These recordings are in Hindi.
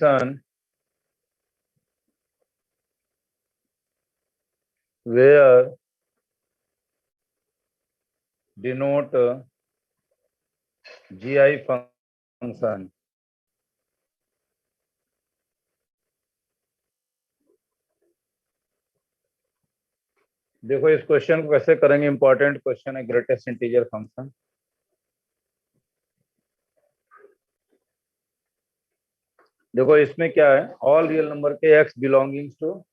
function where denote GI function. देखो इस क्वेश्चन को कैसे करेंगे, इंपॉर्टेंट क्वेश्चन है, ग्रेटेस्ट इंटीजर फंक्शन। देखो इसमें क्या है, ऑल रियल नंबर के x belongings to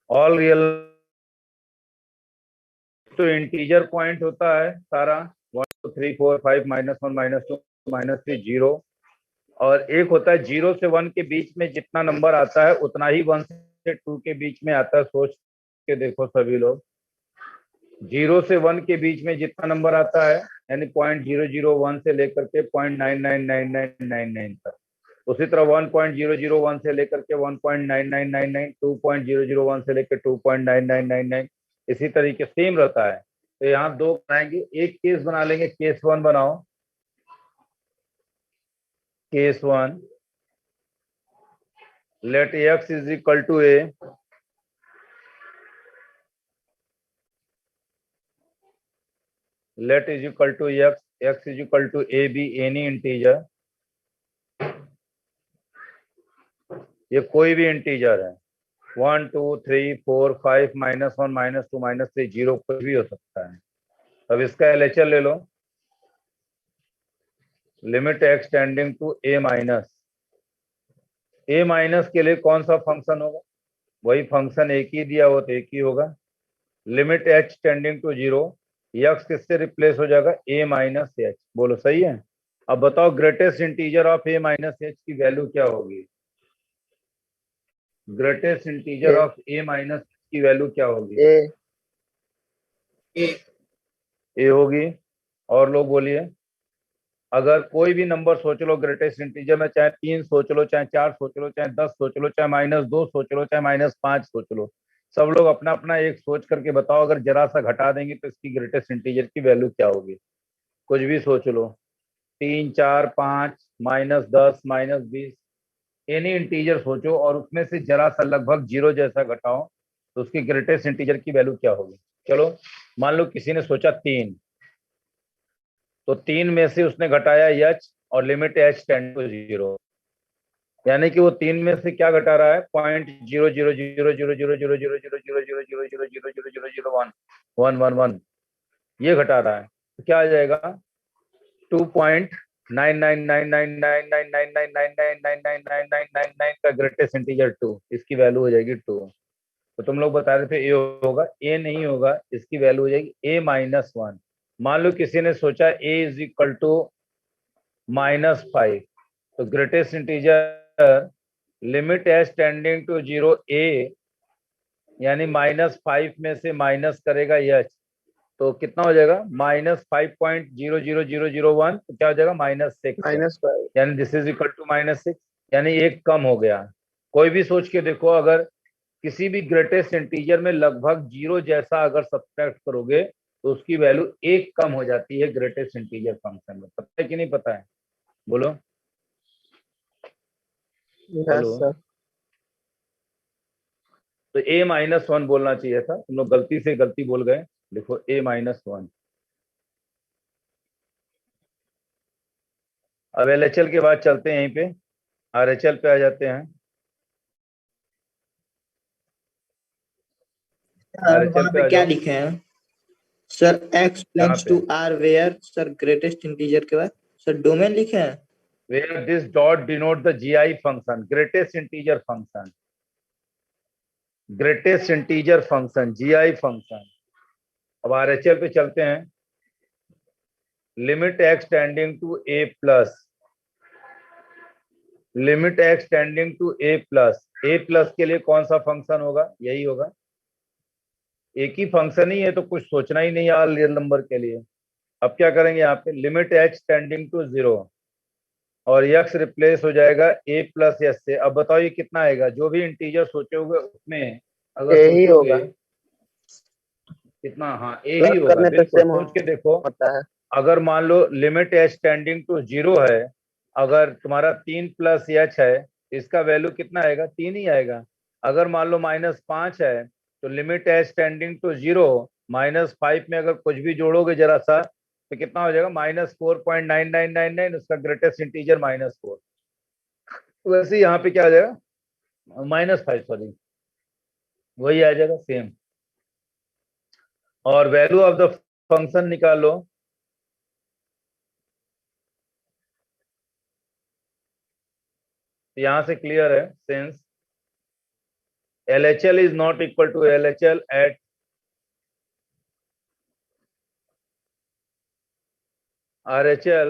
all real तो इंटीजर पॉइंट होता है सारा 1 2 3 4 5 -1 -2 -3 0, और एक होता है 0 से 1 के बीच में जितना नंबर आता है उतना ही 1 से 2 के बीच में आता है। सोच के देखो सभी लोग, 0 से 1 के बीच में जितना नंबर आता है यानी 0.001 से लेकर के 0.999999 तक, उसी तरह 1.001 से लेकर के 1.9999, 2.001 से लेकर 2.9999, इसी तरीके सेम रहता है। तो यहाँ दो बनाएंगे, एक केस बना लेंगे, केस 1 बनाओ, case 1 let x is equal to a, let is equal to x is equal to a be any integer, ये कोई भी इंटीजर है, 1 2 3 4 5 -1 -2 -3 0 कोई भी हो सकता है। अब इसका LHS ले लो, limit x tending to a minus के लिए कौन सा फंक्शन होगा, वही फंक्शन एक ही दिया हो तो एक ही होगा। Limit h tending to 0, x किससे रिप्लेस हो जाएगा, a माइनस एच। बोलो सही है। अब बताओ greatest integer of a minus H की वैल्यू क्या होगी, greatest integer of a minus की वैल्यू क्या होगी, ए होगी। और लोग बोलिए, अगर कोई भी नंबर सोच लो ग्रेटेस्ट इंटीजर में, चाहे 3 सोच लो, चाहे 4 सोच लो, चाहे 10 सोच लो, चाहे -2 सोच लो, चाहे -5 सोच लो, सब लोग अपना अपना एक सोच करके बताओ, अगर जरा सा घटा देंगे तो इसकी ग्रेटेस्ट इंटीजर की वैल्यू क्या होगी। कुछ भी सोच लो, 3 4 5 -10 -20, एनी इंटीजर सोचो और उसमें से जरा सा लगभग 0 जैसा घटाओ तो उसकी ग्रेटेस्ट इंटीजर की वैल्यू क्या होगी। चलो मान लो किसी ने सोचा 3, तो 3 में से उसने घटाया h और लिमिट h टेंड टू 0, यानी कि वो 3 में से क्या घटा रहा है, 0.00000000000000001 ये घटा रहा है। तो क्या आ जाएगा, 2.99999999999999 का ग्रेटेस्ट इंटीजर 2, इसकी वैल्यू हो जाएगी 2। तो तुम लोग बता रहे थे ए होगा, ए नहीं होगा, इसकी वैल्यू हो जाएगी a-1। मान लो किसी ने सोचा a इज इक्वल टू -5, तो greatest integer limit h tending to 0 a, यानी -5 में से माइनस करेगा h, तो कितना हो जाएगा, -5.00001, तो क्या हो जाएगा, -6, यानी दिस इज इक्वल टू -6, यानी एक कम हो गया। कोई भी सोच के देखो, अगर किसी भी ग्रेटेस्ट इंटीजर में लगभग 0 जैसा अगर सब्ट्रैक्ट करोगे तो उसकी वैल्यू एक कम हो जाती है ग्रेटेस्ट इंटीजर फंक्शन में। पता है कि नहीं पता है, बोलो। हेलो, तो a-1 बोलना चाहिए था, तुम लोग गलती बोल गए। देखो a-1। अब LHL के बाद चलते हैं यहीं पे, RHL पे आ जाते हैं। वहाँ पे क्या लिखे हैं sir, x belongs to r where, sir greatest integer के बाद सर डोमेन लिखे हैं, where this dot denote the GI function, greatest integer function, greatest integer function, GI function। अब RHL पे चलते हैं, limit x tending to a plus, limit x tending to a plus के लिए कौन सा फंक्शन होगा, यही होगा। एक ही फंक्शन ही है तो कुछ सोचना ही नहीं है रियल नंबर के लिए। अब क्या करेंगे यहाँ पे, लिमिट h टेंडिंग टू 0, और यक्स रिप्लेस हो जाएगा ए प्लस एस से। अब बताओ ये कितना आएगा? जो भी इंटीजर सोचोगे उसमें अगर ए ही होगा। सोचोगे कितना, हाँ ए ही प्लस होगा, करने पे बिल्कुल। सेम सोच के देखो, होता है। अगर मान लो लिमिट एच टेंडिंग टू 0 है, अगर तुम्हारा 3 प्लस एच है, इसका वैल्यू कितना आएगा? 3 ही आएगा। अगर मान लो -5 है, तो लिमिट एच टेंडिंग टू 0 -5 में अगर कुछ भी जोड़ोगे जरा सा, तो कितना हो जाएगा? -4.9999, उसका ग्रेटेस्ट इंटीजर -4। वैसे यहाँ पे क्या आ जाएगा? -5, सॉरी, वही आ जाएगा सेम। और वैल्यू ऑफ द फंक्शन निकालो। यहां से क्लियर है, since LHL is not equal to LHL at RHL,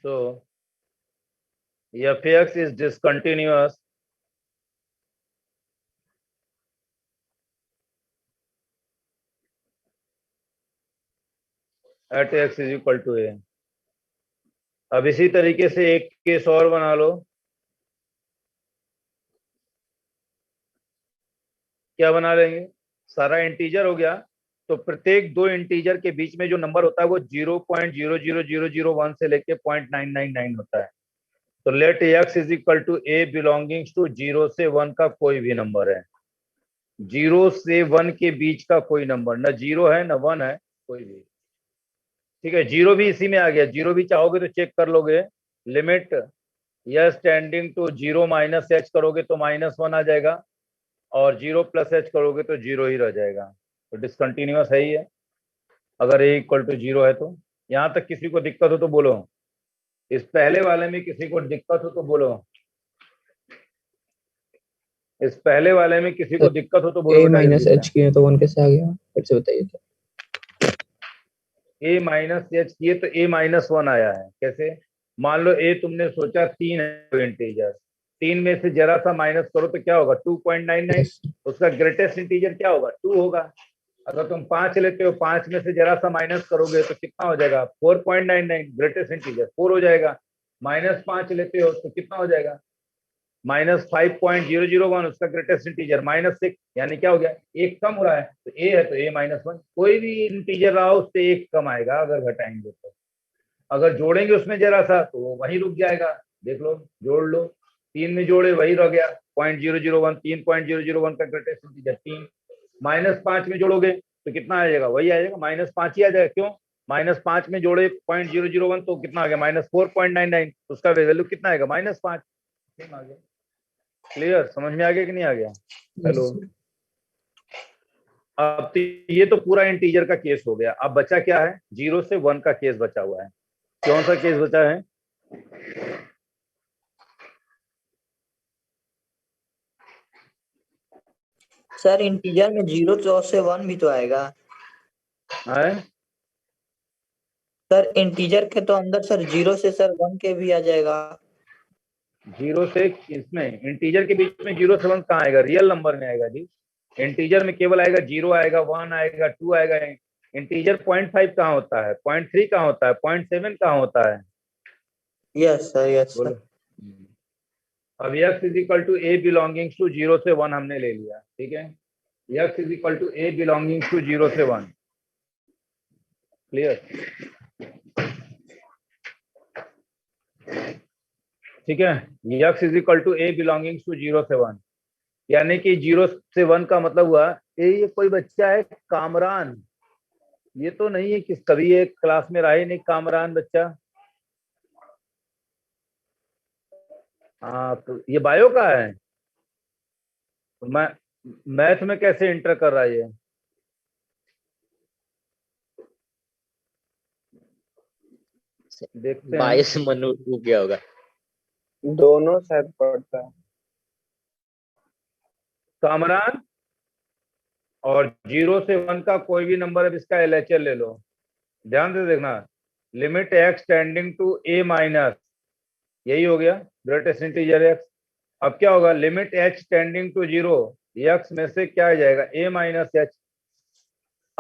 so fx is discontinuous at x is equal to a। अब इसी तरीके से एक केस और बना लो। क्या बना लेंगे? सारा इंटीजर हो गया, तो प्रत्येक दो इंटीजर के बीच में जो नंबर होता है वो 0.00001 से लेके 0.999 होता है। तो let x is equal to a belongings to 0 से 1 का कोई भी नंबर है। 0 से 1 के बीच का कोई नंबर, ना 0 है ना 1 है, कोई भी। ठीक है, 0 भी इसी में आ गया। 0 भी चाहोगे तो चेक कर लोगे। Limit s tending to 0 minus h करोगे तो -1 आ जाएगा, और 0 प्लस एच करोगे तो 0 ही रह जाएगा। तो डिसकंटिन्यूअस है ही है अगर ए इक्वल टू 0 है तो। यहां तक किसी को दिक्कत हो तो बोलो। इस पहले वाले में किसी को दिक्कत हो तो बोलो। इस पहले वाले में किसी को दिक्कत हो तो बोलो ए बेटा माइनस जल्दी एच किए तो 1 कैसे आ गया? फिर से बताइए तो। से। ए माइनस एच किए तो A-1 आया है कैसे? मान लो ए तुमने सोचा 3 है इंटीजर, 3 में से जरा सा माइनस करो तो क्या होगा? 2.99। यस उसका ग्रेटेस्ट इंटीजर क्या होगा? 2 होगा। अगर तुम 5 लेते हो, 5 में से जरा सा माइनस करोगे तो कितना हो जाएगा? 4.99, ग्रेटेस्ट इंटीजर 4 हो जाएगा। -5 लेते हो तो कितना हो जाएगा? -5.001, उसका ग्रेटेस्ट इंटीजर -6, यानी क्या हो गया? एक कम हो रहा है, तो ए है तो A-1। कोई भी इंटीजर रहा उससे एक कम आएगा अगर घटाएंगे तो। अगर जोड़ेंगे उसमें जरा सा तो वो वहीं रुक जाएगा। देख लो, जोड़ लो। 3 में जोड़े वही रह गया 0.001, 3.001 का ग्रेटेस्ट इंटीजर 3। -5 में जोड़ोगे तो कितना आ जाएगा? वही आ जाएगा, -5 ही आ जाएगा। क्यों? -5 में जोड़े 0.001 तो कितना आ गया? -4.99, उसका वैल्यू कितना आएगा? -5। आ गया। क्लियर? समझ में आ गया कि नहीं आ गया? हेलो। अब तो ये तो पूरा इंटीजर का केस हो गया। अब बचा क्या है? 0 से 1 का केस बचा हुआ है। कौन सा केस बचा है? सर इंटीजर में 0 से 1 भी तो आएगा। है? सर इंटीजर के तो अंदर सर 0 से सर 1 के भी आ जाएगा। 0 से इसमें इंटीजर के बीच में 0 से 1 कहाँ आएगा? रियल नंबर में आएगा जी। इंटीजर में केवल आएगा 0 आएगा, 1 आएगा, 2 आएगा। इंटीजर 0.5 कहाँ होता है? 0.3 कहाँ होता है? 0.7 कहाँ होता है? यस सर, यस बोलो। सर। अब x is equal to a belongings to 0 से 1 हमने ले लिया, ठीक है। x is equal to a belongings to 0 से 1। क्लियर? ठीक है, x is equal to a belongings to 0 से 1, यानी कि 0 से 1 का मतलब हुआ ये कोई बच्चा है कामरान। ये तो नहीं है कि कभी एक क्लास में रहा ही नहीं कामरान बच्चा। हाँ, तो ये बायो का है। तो मैं मैथ में कैसे इंटर कर रहा है ये? देखते हैं। बाईस मनु क्या होगा? दोनों शायद पड़ता है। कामरान और 0 से 1 का कोई भी नंबर है, इसका LHL ले लो। ध्यान से देखना, limit x tending to a minus, यही हो गया ग्रेटेस्ट इंटीजर x। अब क्या होगा? Limit h tending to 0, x में से क्या आ जाएगा? a minus h।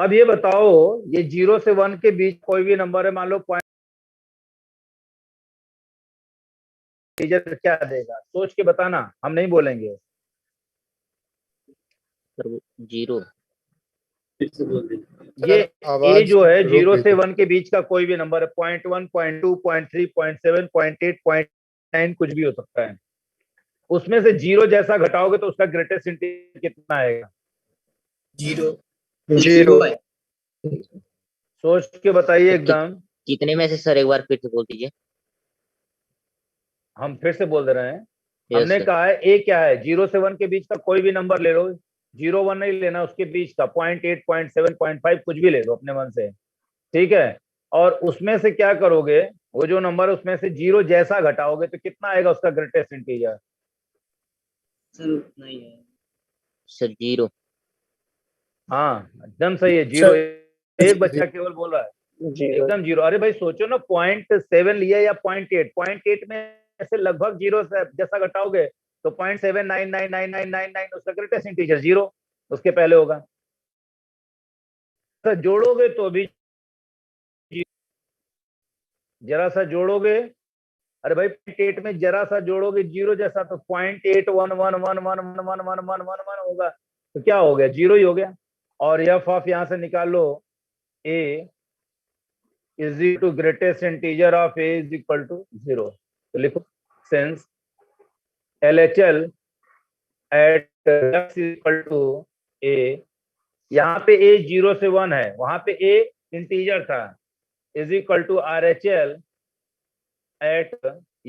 अब ये बताओ, ये 0 से 1 के बीच कोई भी नंबर है, मान लो पॉइंट, इंटीजर क्या देगा? सोच के बताना, हम नहीं बोलेंगे। Sir zero. ये आवाज जो है रुक 0 गई से थी। 1 के बीच का कोई भी नंबर है, 0.1, 0.2, 0.3, 0.7, 0.8, 0.9, कुछ भी हो सकता है। उसमें से 0 जैसा घटाओगे तो उसका ग्रेटेस्ट इंटीजर कितना आएगा? जीरो। सोच के बताइए एकदम। कितने में से सर, एक बार फिर से बोल दीजिए। हम फिर से बोल दे रहे हैं, यस हमने सर। कहा है ए क्या है, 0 से 1 के बीच का कोई भी नंबर ले लो, 0, 1 नहीं लेना, उसके बीच का 0.8, 0.7, 0.5 कुछ भी ले लो अपने मन से, ठीक है। और उसमें से क्या करोगे, वो जो नंबर है उसमें से 0 जैसा घटाओगे तो कितना आएगा उसका ग्रेटेस्ट इंटीजर? Sir zero. हाँ एकदम सही है, 0। एक बच्चा केवल बोल रहा है जीरो। एकदम 0। अरे भाई सोचो ना, 0.7 लिया या 0.8, 0.8 में से लगभग 0 से जैसा घटाओगे तो 0.7999999 उसका ग्रेटेस्ट इंटीजर 0 उसके पहले होगा। तो जोड़ोगे तो भी जरा सा जोड़ोगे, अरे भाई 0.8 में जरा सा जोड़ोगे 0 जैसा तो 0.811111111 होगा, तो क्या हो गया? 0 ही हो गया। और एफ ऑफ यहां से निकाल लो, a is equal to greatest integer of a is equal to 0। तो लिखो since LHL at x equal to a, यहाँ पे a 0 से 1 है, वहां पे a इंटीजर था, is equal to RHL at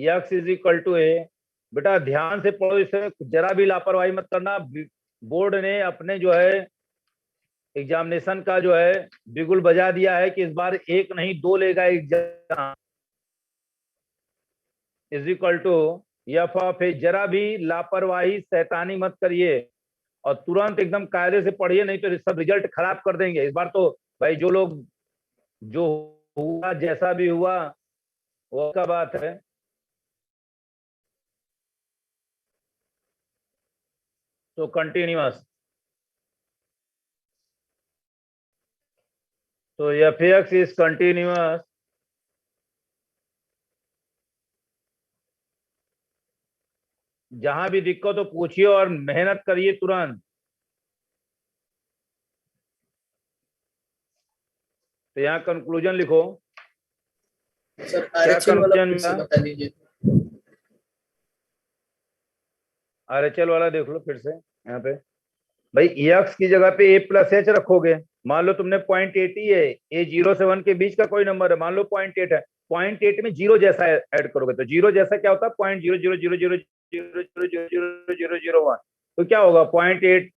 x is equal to a। बेटा ध्यान से पढ़ो, इसे जरा भी लापरवाही मत करना। बोर्ड ने अपने जो है एग्जामिनेशन का जो है बिगुल बजा दिया है कि इस बार 1 नहीं 2 लेगा exam. Is equal to f of a, जरा भी लापरवाही शैतानी मत करिए और तुरंत एकदम कायदे से पढ़िए, नहीं तो सब रिजल्ट खराब कर देंगे इस बार। तो भाई जो लोग, जो हुआ जैसा भी हुआ वो का बात है। तो कंटिन्यूअस, तो एफ एक्स इज कंटिन्यूअस जहां भी दिक्कत हो पूछिए और मेहनत करिए तुरंत। तो यहाँ कंक्लूजन लिखो। सर क्या RHL वाला कंक्लूजन फिर से मिला? बता दीजिए। RHL वाला देख लो फिर से यहाँ पे। भाई एक्स की जगह पे ए प्लस एच रखोगे। मान लो तुमने 0.8 ही है, ए 0 से 1 के बीच का कोई नंबर है, मान लो 0.8 है, 0.8 में 0 जैसा ऐड करोगे तो 0 जैसा क्या होता है? 0.00000000001। तो क्या होगा? 0.8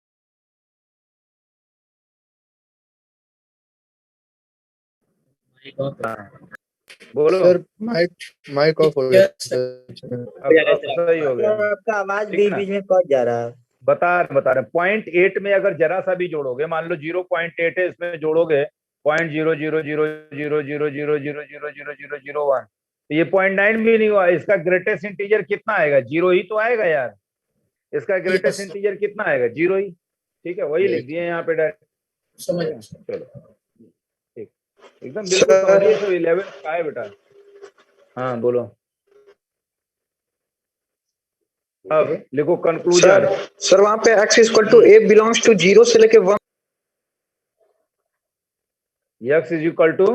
बोलो। सर माइक ऑफ हो गया। अब सही हो गया। आपका आवाज ठीक बीच ना? बीच में कट जा रहा है। बता रहे 0.8 में अगर जरा सा भी जोड़ोगे, मान लो 0.8 है, इसमें जोड़ोगे 0.00000000001, तो ये 0.9 भी नहीं हुआ। इसका ग्रेटेस्ट इंटीजर कितना आएगा? 0 ही तो आएगा यार। इसका ग्रेटेस्ट इंटीजर कितना आएगा? 0 ही। ठीक है, वही लिख दिए यहाँ पे डायरेक्ट। समझ। चलो ठीक, एकदम बिल्कुल समझिए। तो 11 का है बेटा। हाँ बोलो। अब लिखो कंक्लूजन। सर वहाँ पे x equal to a belongs to 0 से लेके 1। x is equal to,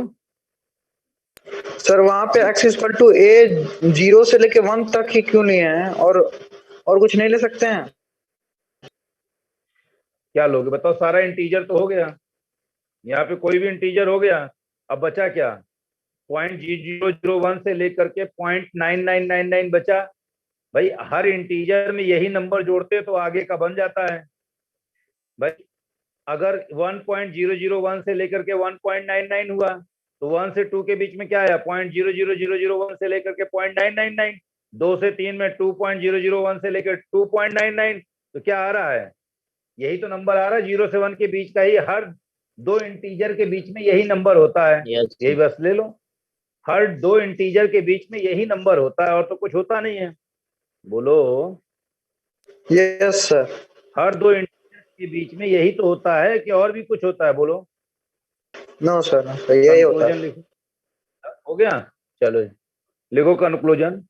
sir वहाँ पे x इक्वल टू a 0 से लेके 1 तक ही क्यों नहीं है, और कुछ नहीं ले सकते हैं? क्या लोगे बताओ? सारा इंटीजर तो हो गया, यहाँ पे कोई भी इंटीजर हो गया। अब बचा क्या? 0.0001 से लेकर के 0.9999 बचा। भाई हर इंटीजर में यही नंबर जोड़ते तो आगे का बन जाता है। भाई अगर 1.001 से लेकर के 1.99 हुआ तो 1 से 2 के बीच में क्या आया? 0.00001 से लेकर के 0.999। 2 से 3 में 2.001 से लेकर 2.99। तो क्या आ रहा है? यही तो नंबर आ रहा है 0 से 1 के बीच का ही। हर दो इंटीजर के बीच में यही नंबर होता है। यस यही बस ले लो, हर दो इंटीजर के बीच में यही नंबर होता है और तो कुछ होता नहीं है। बोलो। Yes sir. हर दो इंटीजर के बीच में यही तो होता है कि और भी कुछ होता है? बोलो। नो सर, यही होता कंक्लूजन है। लिखो, हो गया। चलो लिखो conclusion.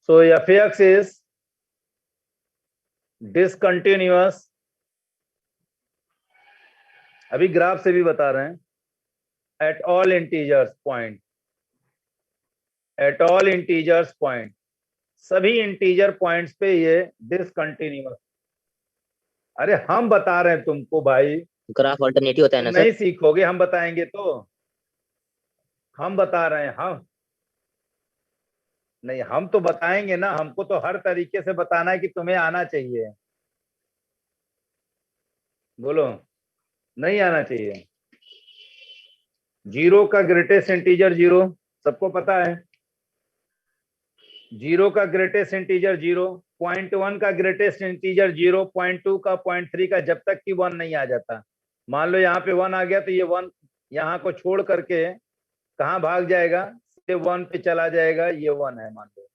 So F x is discontinuous, अभी ग्राफ से भी बता रहे हैं, at all integers point, at all integers point, सभी इंटीजर पॉइंट्स पे ये डिसकंटिन्यूअस। अरे हम बता रहे हैं तुमको भाई, ग्राफ अल्टरनेटिव होता है तुम ना सर? नहीं सीखोगे, हम बताएंगे तो। हम बता रहे हैं, हम नहीं, हम तो बताएंगे ना, हमको तो हर तरीके से बताना है कि तुम्हें आना चाहिए। बोलो, नहीं आना चाहिए। जीरो का ग्रेटेस्ट इंटीजर जीरो, सबको पता है। जीरो का ग्रेटेस्ट इंटीजर जीरो, 0.1 का ग्रेटेस्ट इंटीजर जीरो, 0.2 का, 0.3 का, जब तक कि 1 नहीं आ जाता। मान लो यहाँ पे 1 आ गया तो ये 1 यहाँ को छोड़ करके कहाँ भाग जाएगा, ये 1 पे चला जाएगा। ये 1 है, मान लो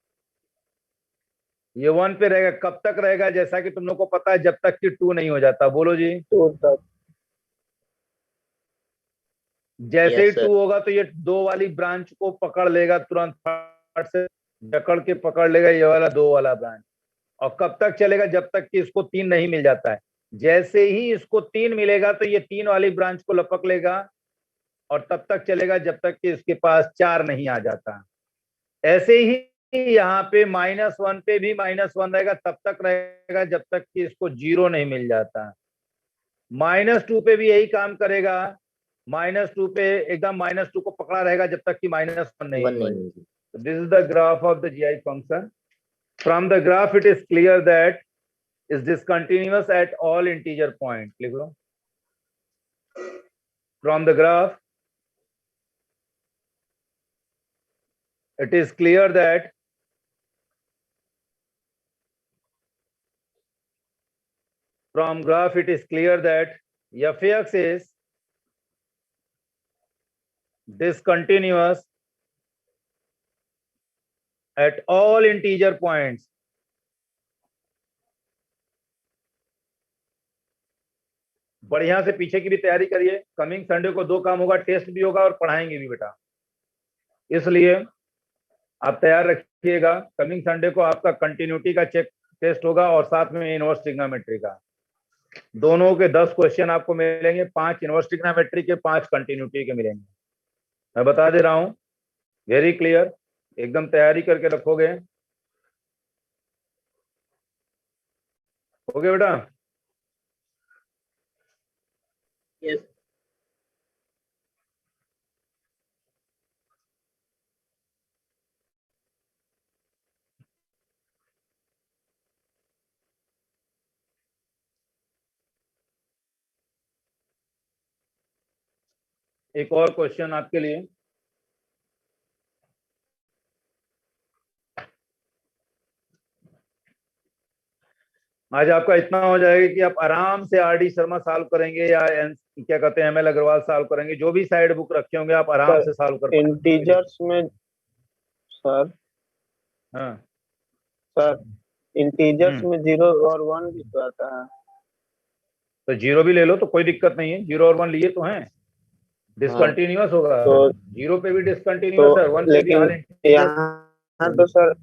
ये 1 पे रहेगा। कब तक रहेगा, जैसा कि तुम लोग को पता है, जब तक कि 2 नहीं हो जाता। बोलो जी। तो तब जैसे ही यस सर। 2 होगा तो ये 2 वाली ब्रांच को पकड़ लेगा, तुरंत फट से जकड़ के पकड़ लेगा ये वाला 2 वाला ब्रांच। और कब तक चलेगा, जब तक कि इसको 3 नहीं मिल जाता है। जैसे ही इसको 3 मिलेगा तो ये 3 वाली ब्रांच को लपक लेगा, और तब तक चलेगा जब तक कि इसके पास 4 नहीं आ जाता। ऐसे ही यहाँ पे -1 पे भी -1 रहेगा, तब तक रहेगा जब तक कि इसको 0 नहीं मिल जाता। -2 पे भी यही काम करेगा, -2 पे एकदम -2 को पकड़ा रहेगा जब तक कि -1 नहीं 1 हो। नहीं। This is the graph of the GI function. From the graph it is clear that is discontinuous at all integer point. लिखो, from the graph it is clear that from graph it is clear that f(x) is discontinuous at all integer points. बढ़िया से पीछे की भी तैयारी करिए, कमिंग संडे को 2 काम होगा, टेस्ट भी होगा और पढ़ाएंगे भी बेटा, इसलिए आप तैयार रखिएगा। कमिंग संडे को आपका कंटिन्यूटी का चेक टेस्ट होगा और साथ में इनवर्स ट्रिग्नोमेट्री का। दोनों के 10 क्वेश्चन आपको मिलेंगे, 5 इनवर्स ट्रिग्नोमेट्री के, 5 कंटिन्यूटी के मिलेंगे। मैं बता दे रहा हूं, वेरी क्लियर, एकदम तैयारी करके रखोगे। ओके बेटा। यस एक और क्वेश्चन आपके लिए। आज आपका इतना हो जाएगा कि आप आराम से RD शर्मा सॉल्व करेंगे या क्या कहते हैं ML अग्रवाल सॉल्व करेंगे, जो भी साइड बुक रखे होंगे आप आराम से सॉल्व कर पाएंगे। इंटीजर्स में सर, हाँ सर इंटीजर्स में 0 और 1 भी तो आता है। तो 0 भी ले लो तो कोई दिक्कत नहीं है, 0 और 1 लिए तो हैं, डिसकंटिन्यूअस होगा। तो 0 पे भी डिसकंटिन्यूअस है, 1 पे भी हाल लेकिन यहाँ तो सर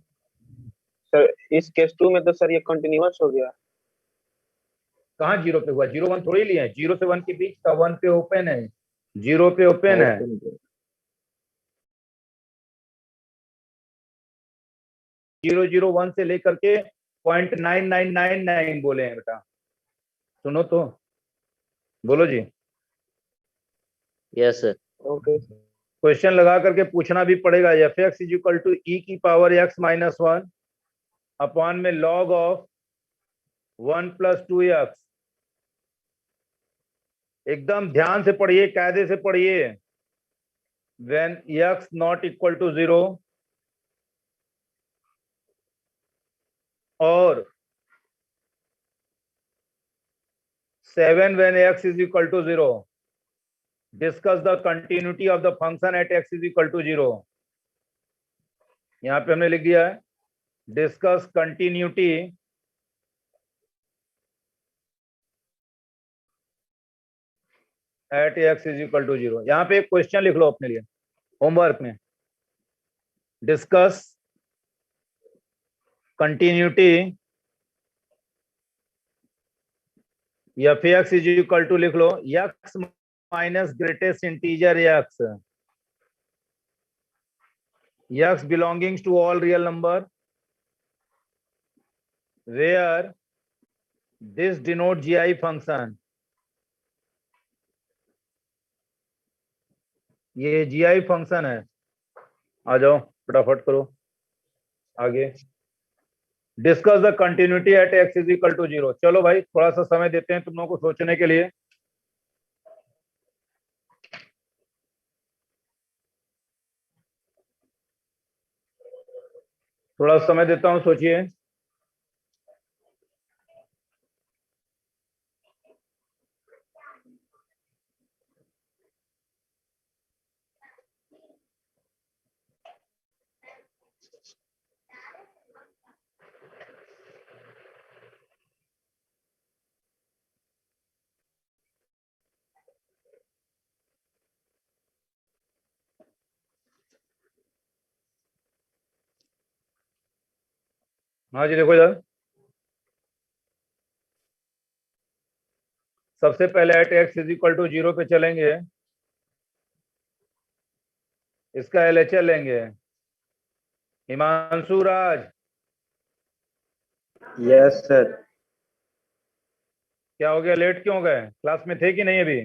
इस केस 2 में तो सर ये कंटिन्यूअस हो गया। कहाँ 0 पे हुआ, 0 1 थोड़ी लिए हैं, 0 से 1 के बीच का, 1 पे ओपन है, 0 पे ओपन है। 001 से लेकर के 0.9999 बोले हैं बेटा, सुनो तो, बोलो जी। Yes sir. ओके क्वेश्चन लगा करके पूछना भी पड़ेगा। f(x) is equal to e की पावर x माइनस 1 अपॉन में log ऑफ 1 + 2x। एकदम ध्यान से पढ़िए, कायदे से पढ़िए। when x not equal to 0 और 7 when x is equal to 0, discuss the continuity of the function at x is equal to 0। यहां पे हमने लिख दिया है discuss continuity at x is equal to 0। यहाँ पे एक क्वेश्चन लिख लो अपने लिए होमवर्क में, discuss continuity f x is equal to लिख लो x minus greatest integer x belongings to all real number where this denote GI function. ये GI फंक्शन है। आ जाओ फटाफट करो आगे। Discuss the continuity at x is equal to 0। चलो भाई थोड़ा सा समय देते हैं तुम लोगों को सोचने के लिए। थोड़ा समय देता हूं, सोचिए। हाँ जी देखो इधर, सबसे पहले at x is equal to 0 पे चलेंगे, इसका LHL लेंगे। Himanshu Raj, yes sir. क्या हो गया, लेट क्यों हो गए? क्लास में थे कि नहीं अभी?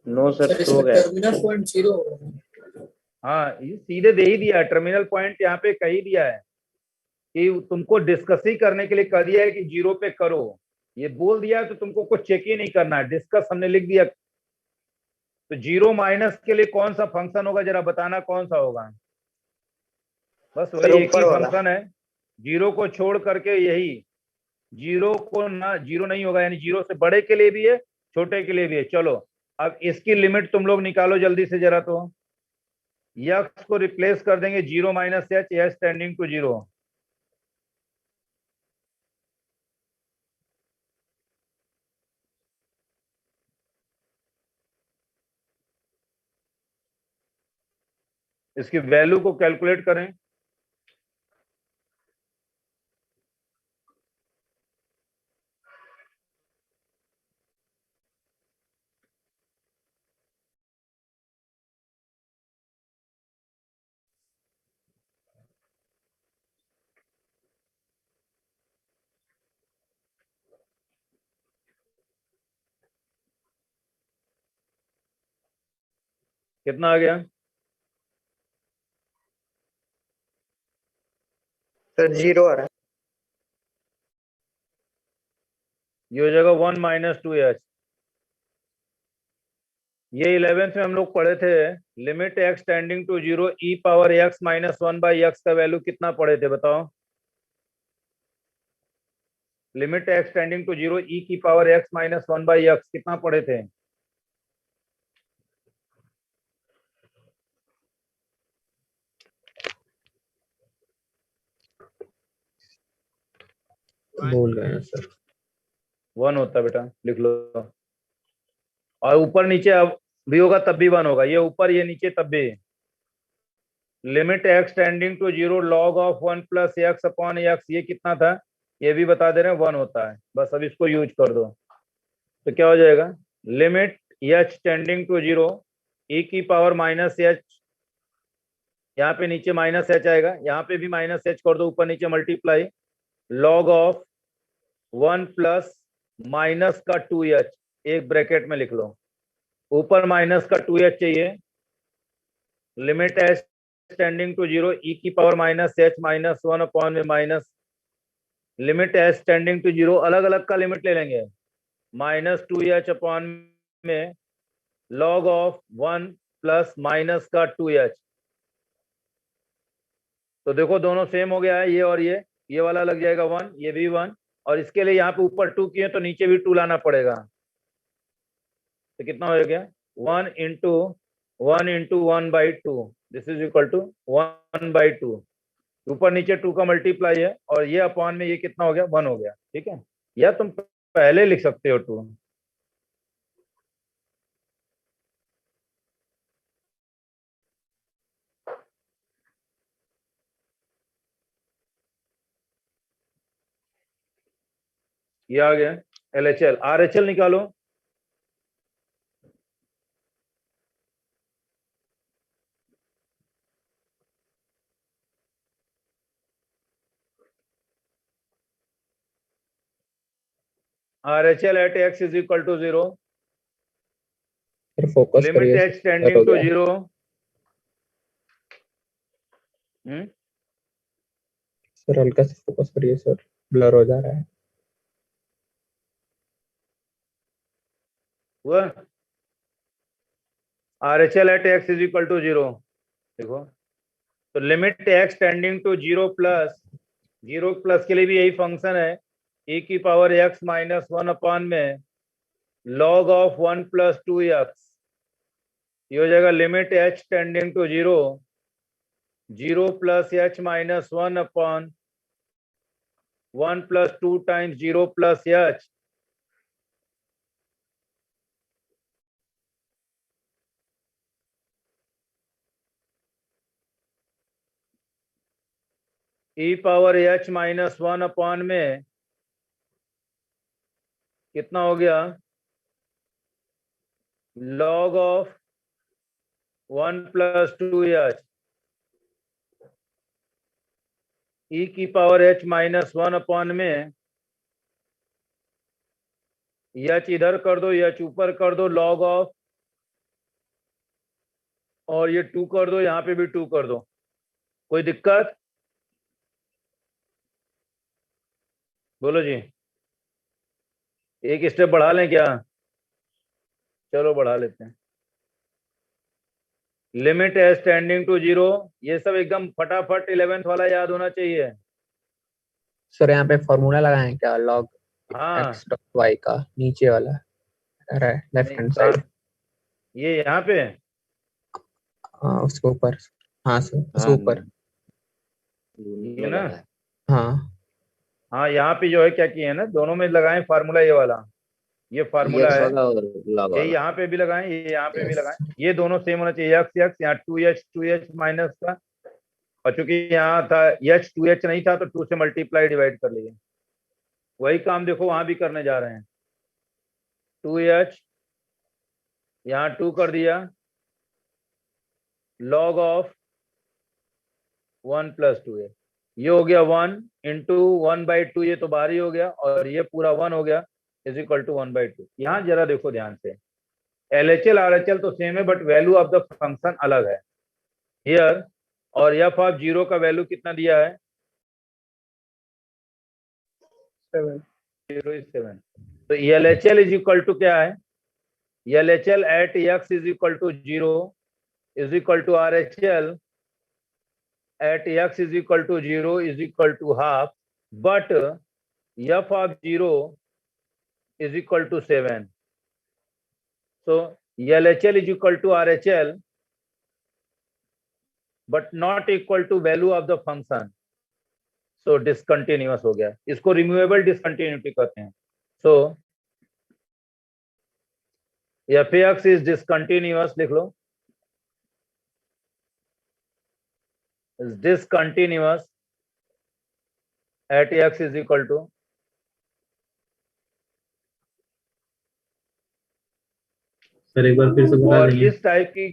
नो सर, सो गए। Terminal point 0। हाँ ये सीधे दे ही दिया है, टर्मिनल पॉइंट यहाँ पे कही दिया है कि तुमको डिस्कस ही करने के लिए कह दिया है कि 0 पे करो। ये बोल दिया है तो तुमको कुछ चेक ही नहीं करना है, डिस्कस हमने लिख दिया। तो 0 माइनस के लिए कौन सा फंक्शन होगा जरा बताना, कौन सा होगा? बस वही एक ही फंक्शन है, 0 को छोड़ करके यही। 0 को ना 0 नहीं होगा, यानी 0 से बड़े के लिए भी है, छोटे के लिए भी है। चलो अब इसकी लिमिट तुम लोग निकालो जल्दी से जरा। तो यक्स को रिप्लेस कर देंगे 0 minus h, h tending to 0। इसकी वैल्यू को कैलकुलेट करें। कितना आ गया सर? 0 आ रहा है। ये हो जाएगा 1 माइनस 2h। ये 11th में हम लोग पढ़े थे, limit x tending to 0 e power x minus 1 by x का वैल्यू कितना पढ़े थे बताओ? Limit x tending to 0 e की power x minus 1 by x कितना पढ़े थे? भूल गए हैं सर। 1 होता है बेटा, लिख लो। और ऊपर नीचे अब भी होगा तब भी 1 होगा, ये ऊपर ये नीचे तब भी। Limit x tending to 0 log of 1 plus x upon x, ये कितना था ये भी बता दे रहे हैं, 1 होता है। बस अब इसको यूज कर दो तो क्या हो जाएगा, limit h tending to 0 e की पावर माइनस एच, यहाँ पे नीचे माइनस एच आएगा, यहाँ पे भी माइनस एच कर दो, ऊपर नीचे multiply log of 1 plus minus का 2h, एक ब्रैकेट में लिख लो, ऊपर माइनस का 2h चाहिए। Limit h tending to 0 e की power minus h minus 1 upon में minus limit h tending to 0, अलग अलग का लिमिट ले लेंगे, माइनस 2h अपॉन में लॉग ऑफ 1 प्लस माइनस का 2h। तो देखो दोनों सेम हो गया है, ये और ये वाला लग जाएगा 1, ये भी 1, और इसके लिए यहाँ पे ऊपर 2 किए तो नीचे भी 2 लाना पड़ेगा। तो कितना हो गया, 1 into 1 by 2, this is equal to 1 by 2। ऊपर नीचे 2 का मल्टीप्लाई है और ये अपॉन में ये कितना हो गया, 1 हो गया। ठीक है, या तुम पहले लिख सकते हो 2। ये आ गया LHL। RHL निकालो। RHL at x is equal to 0, sir focus limit करिए h tending हो to गया। 0। सर हल्का से फोकस करिए सर, ब्लर हो जा रहा है। हुआ? RHL at x is equal to 0। देखो तो limit x tending to 0 plus के लिए भी यही फंक्शन है, e की पावर x माइनस 1 अपॉन में log ऑफ 1 प्लस 2x। ये हो जाएगा limit h tending to 0 plus h minus 1 upon 1 plus 2 times 0 plus h। e power h minus 1 upon में कितना हो गया, log of 1 plus 2h। e की पावर h माइनस 1 अपॉन में h इधर कर दो, h ऊपर कर दो, log ऑफ, और ये 2 कर दो, यहाँ पे भी 2 कर दो। कोई दिक्कत? बोलो जी। एक स्टेप बढ़ा लें क्या? चलो बढ़ा लेते हैं। लिमिट है स्टैंडिंग टू 0, ये सब एकदम फटाफट 11th वाला याद होना चाहिए। सर यहाँ पे फॉर्मूला लगाएं क्या, लॉग हाँ एक्स डॉट वाई का, नीचे वाला लेफ्ट हैंड साइड, ये यहाँ पे हाँ उसके ऊपर, हाँ सर उसके हाँ, ऊपर, ये ना, हाँ हाँ यहाँ पे जो है क्या किए है ना, दोनों में लगाएं फार्मूला, ये वाला, ये फार्मूला यस है, वाला और लॉग ये वाला। यहाँ पे भी लगाएं, ये यहाँ पे भी Yes. लगाएं, ये दोनों सेम होना चाहिए। x यहाँ 2h माइनस का, और चूंकि यहाँ था h 2h नहीं था तो 2 से मल्टीप्लाई डिवाइड कर लिए। वही काम देखो वहां भी करने जा रहे हैं। 2h यहाँ 2 कर दिया, log ऑफ 1 प्लस 2h, ये हो गया 1 इंटू 1/2, ये तो बाहर ही हो गया, और ये पूरा 1 हो गया, इज इक्वल टू 1/2। यहाँ जरा देखो ध्यान से, LHL RHL तो सेम है but value of the function अलग है हियर। और f ऑफ 0 का वैल्यू कितना दिया है? 0 is 7। तो LHL इज इक्वल टू क्या है? LHL at x is equal to 0 is equal to RHL at x is equal to 0 is equal to half, but f of 0 is equal to 7. So LHL is equal to RHL but not equal to value of the function. So discontinuous हो गया, इसको removable discontinuity कहते हैं। So f(x) is discontinuous, लिख लो, is discontinuous at x is equal to, sir एक बार फिर से बता और देंगे। इस टाइप की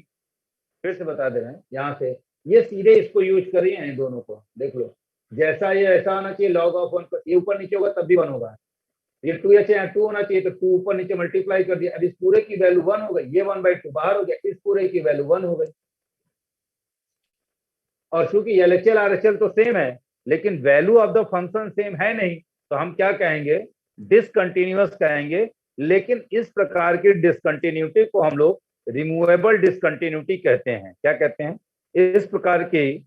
फिर से बता दे रहे हैं, यहाँ से ये सीधे इसको यूज कर रही हैं दोनों को, देख लो, जैसा ये ऐसा होना चाहिए, log ऑफ 1, ये ऊपर नीचे होगा तब भी 1 होगा, ये 2h यहाँ 2 होना चाहिए तो 2 ऊपर नीचे मल्टीप्लाई कर दिया, अब इस पूरे की वैल्यू 1 हो गई, ये 1/2 बाहर हो गया, इस पूरे की वैल्यू 1 हो गई। और चूंकि LHL RHL तो सेम है लेकिन value of the function same है नहीं, तो हम क्या कहेंगे? डिसकंटिन्यूअस कहेंगे। लेकिन इस प्रकार की डिसकंटिन्यूटी को हम लोग रिमूवेबल डिसकंटिन्यूटी कहते हैं। क्या कहते हैं? इस प्रकार की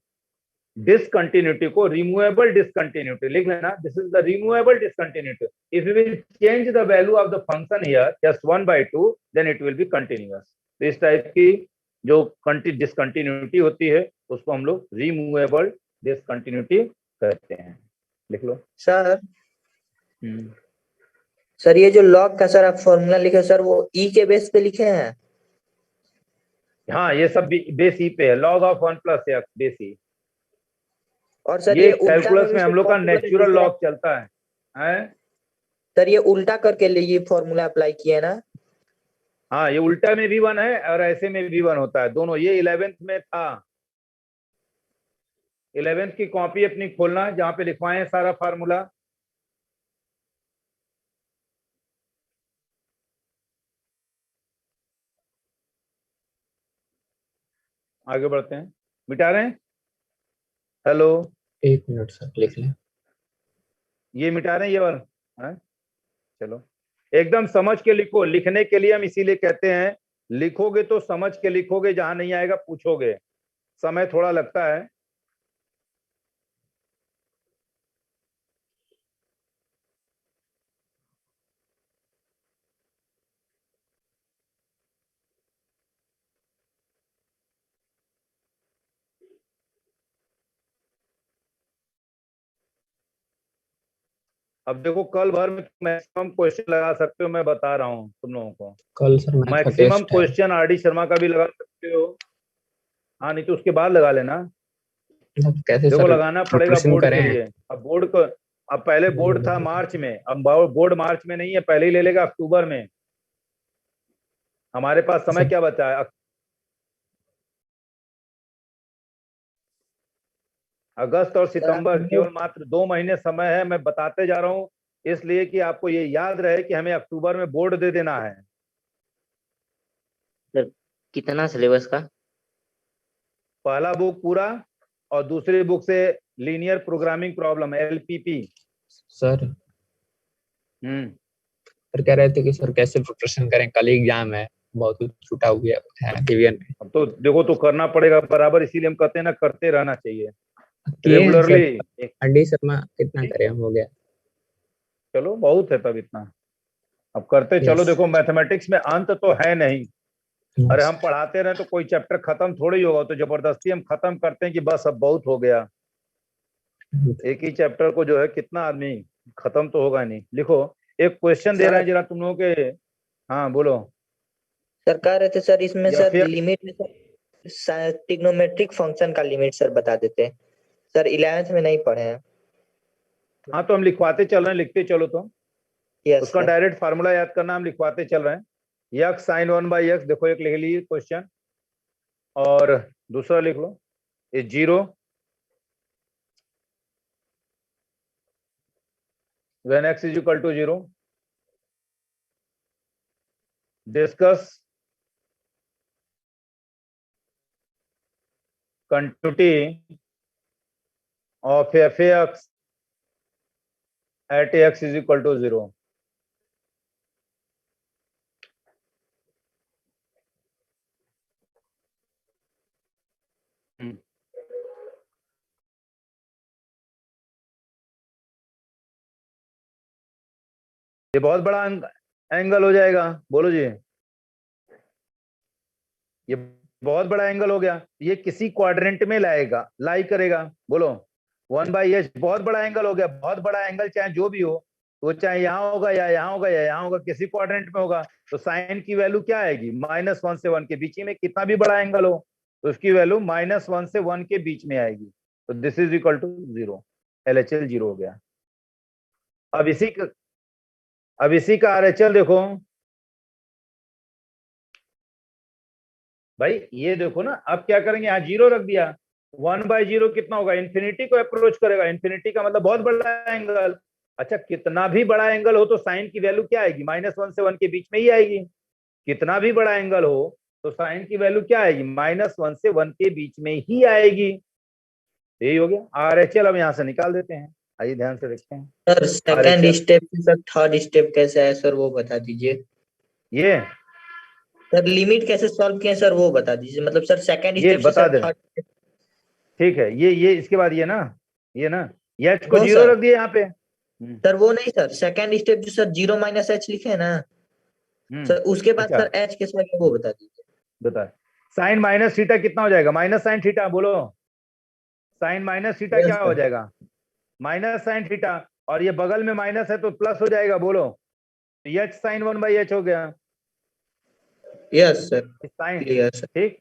discontinuity को removable discontinuity लिख लेना, this is the removable discontinuity. If we will change the value of the function here just 1/2 then it will be continuous. तो इस टाइप की जो discontinuity होती है उसको हम लोग removable discontinuity कहते हैं। लिख लो सर। सर ये जो लॉग का सर आप फॉर्मूला लिखे सर, वो ई के बेस पे लिखे हैं? हाँ ये सब बेस ई पे है, log of 1 plus x base e. और सर ये ये कैलकुलस में हम लोग का नेचुरल लॉग चलता है। सर ये उल्टा करके ये फॉर्मूला अप्लाई किया है ना? हाँ, ये उल्टा में भी 1 है और ऐसे में भी 1 होता है, दोनों। ये 11th में था। 11th की कॉपी अपनी खोलना जहां पे लिखवाए हैं सारा फार्मूला। आगे बढ़ते हैं, मिटा रहे हैं। हेलो, 1 मिनट सर लिख लें। ये मिटा रहे हैं ये वाला है? चलो एकदम समझ के लिखो। लिखने के लिए हम इसीलिए कहते हैं, लिखोगे तो समझ के लिखोगे, जहां नहीं आएगा पूछोगे, समय थोड़ा लगता है। अब देखो, कल भर में मैक्सिमम क्वेश्चन लगा सकते हो, मैं बता रहा हूँ तुम लोगों को। कल सर मैथ का मैक्सिमम टेस्ट है। क्वेश्चन आर डी शर्मा का भी लगा सकते हो। हाँ, नहीं तो उसके बाद लगा लेना। मतलब कैसे देखो, सर लगाना पड़ेगा प्रिपरेशन बोर्ड के करें? लिए। अब बोर्ड को, अब पहले बोर्ड था मार्च में, अब बोर्ड मार्च में नहीं है, पहले ही ले लेगा अक्टूबर में। हमारे पास समय सर- क्या बचा है? अगस्त और सितंबर, केवल मात्र 2 महीने समय है। मैं बताते जा रहा हूँ इसलिए कि आपको ये याद रहे कि हमें अक्टूबर में बोर्ड दे देना है। सर कितना सिलेबस का? पहला बुक पूरा और दूसरी बुक से linear programming problem, LPP। Sir sir कह रहे थे कि सर कैसे प्रिपरेशन करें, कल एग्जाम है, बहुत कुछ छूटा हुआ है रिवीजन में। अब तो देखो, तो करना पड़ेगा बराबर, इसीलिए हम कहते हैं ना, करते रहना चाहिए किए हैं सर। रेगुलरली। अंडी शर्मा कितना करें, हो गया। चलो बहुत है तब इतना, अब करते चलो। Yes. देखो, मैथमेटिक्स में अंत तो है नहीं। अरे हम पढ़ाते रहे तो कोई चैप्टर खत्म थोड़ी ही होगा, तो जबरदस्ती हम खत्म करते हैं कि बस अब बहुत हो गया। एक ही चैप्टर को जो है कितना आदमी, खत्म तो होगा नहीं। लिखो, एक क्वेश्चन दे रहे हैं जरा तुम लोगों के। हाँ बोलो। सर कह रहे थे सर इसमें या सर फिर लिमिट में सर ट्रिग्नोमेट्रिक फंक्शन का लिमिट सर बता देते हैं। सर 11th में नहीं पढ़े हैं। हाँ, तो हम लिखवाते चल रहे हैं, लिखते चलो। तो यस उसका सर। डायरेक्ट फार्मूला याद करना, हम लिखवाते चल रहे हैं। यक्स साइन 1/x, देखो एक लिख लीजिए क्वेश्चन, और दूसरा लिख लो, ये 0 when x is equal to 0, discuss continuity of f(x) at x is equal to 0। ये बहुत बड़ा एंगल हो जाएगा, बोलो जी। ये बहुत बड़ा एंगल हो गया, ये किसी क्वाड्रेंट में लाएगा, लाई करेगा। बोलो, 1/h बहुत बड़ा एंगल हो गया। बहुत बड़ा एंगल चाहे जो भी हो, वो चाहे यहाँ होगा या यहाँ होगा या यहाँ होगा, किसी क्वाड्रेंट में होगा। तो साइन की वैल्यू क्या आएगी? -1 से 1 के बीच में। कितना भी बड़ा एंगल हो तो उसकी वैल्यू -1 से 1 के बीच में आएगी। तो this is equal to 0, LHL 0 हो गया। अब इसी का RHL देखो भाई, ये देखो ना। अब क्या करेंगे, यहाँ 0 रख दिया। 1/0 कितना होगा? इन्फिनिटी को अप्रोच करेगा। इन्फिनिटी का मतलब बहुत बड़ा एंगल। अच्छा, कितना भी बड़ा एंगल हो तो साइन की वैल्यू क्या आएगी? -1 से 1 के बीच में ही आएगी। कितना भी बड़ा एंगल हो तो साइन की वैल्यू क्या आएगी? -1 से 1 के बीच में ही आएगी। यही हो गया RHL। अब यहाँ से निकाल देते हैं, आइए ध्यान से देखते हैं। Sir second step sir third step कैसे है सर, वो बता दीजिए। ये सर लिमिट कैसे सॉल्व किए सर, वो बता दीजिए। मतलब सर सेकंड ये स्टेप से बता सर दे, थर्ड। ठीक है। ये इसके बाद ये ना, ये h को नो 0 सर। रख दिए यहाँ पे। सर वो नहीं सर, सेकंड स्टेप जो सर 0 - h लिखे है ना सर, उसके बाद अच्छा, सर h के साथ वो बता दीजिए। बता। साइन माइनस थीटा कितना हो जाएगा? माइनस साइन थीटा, बोलो। साइन माइनस थीटा क्या हो जाएगा? Minus sine theta. और ये बगल में माइनस है तो प्लस हो जाएगा, बोलो। h साइन 1/h हो गया। Yes sir, sine, clear sir. ठीक।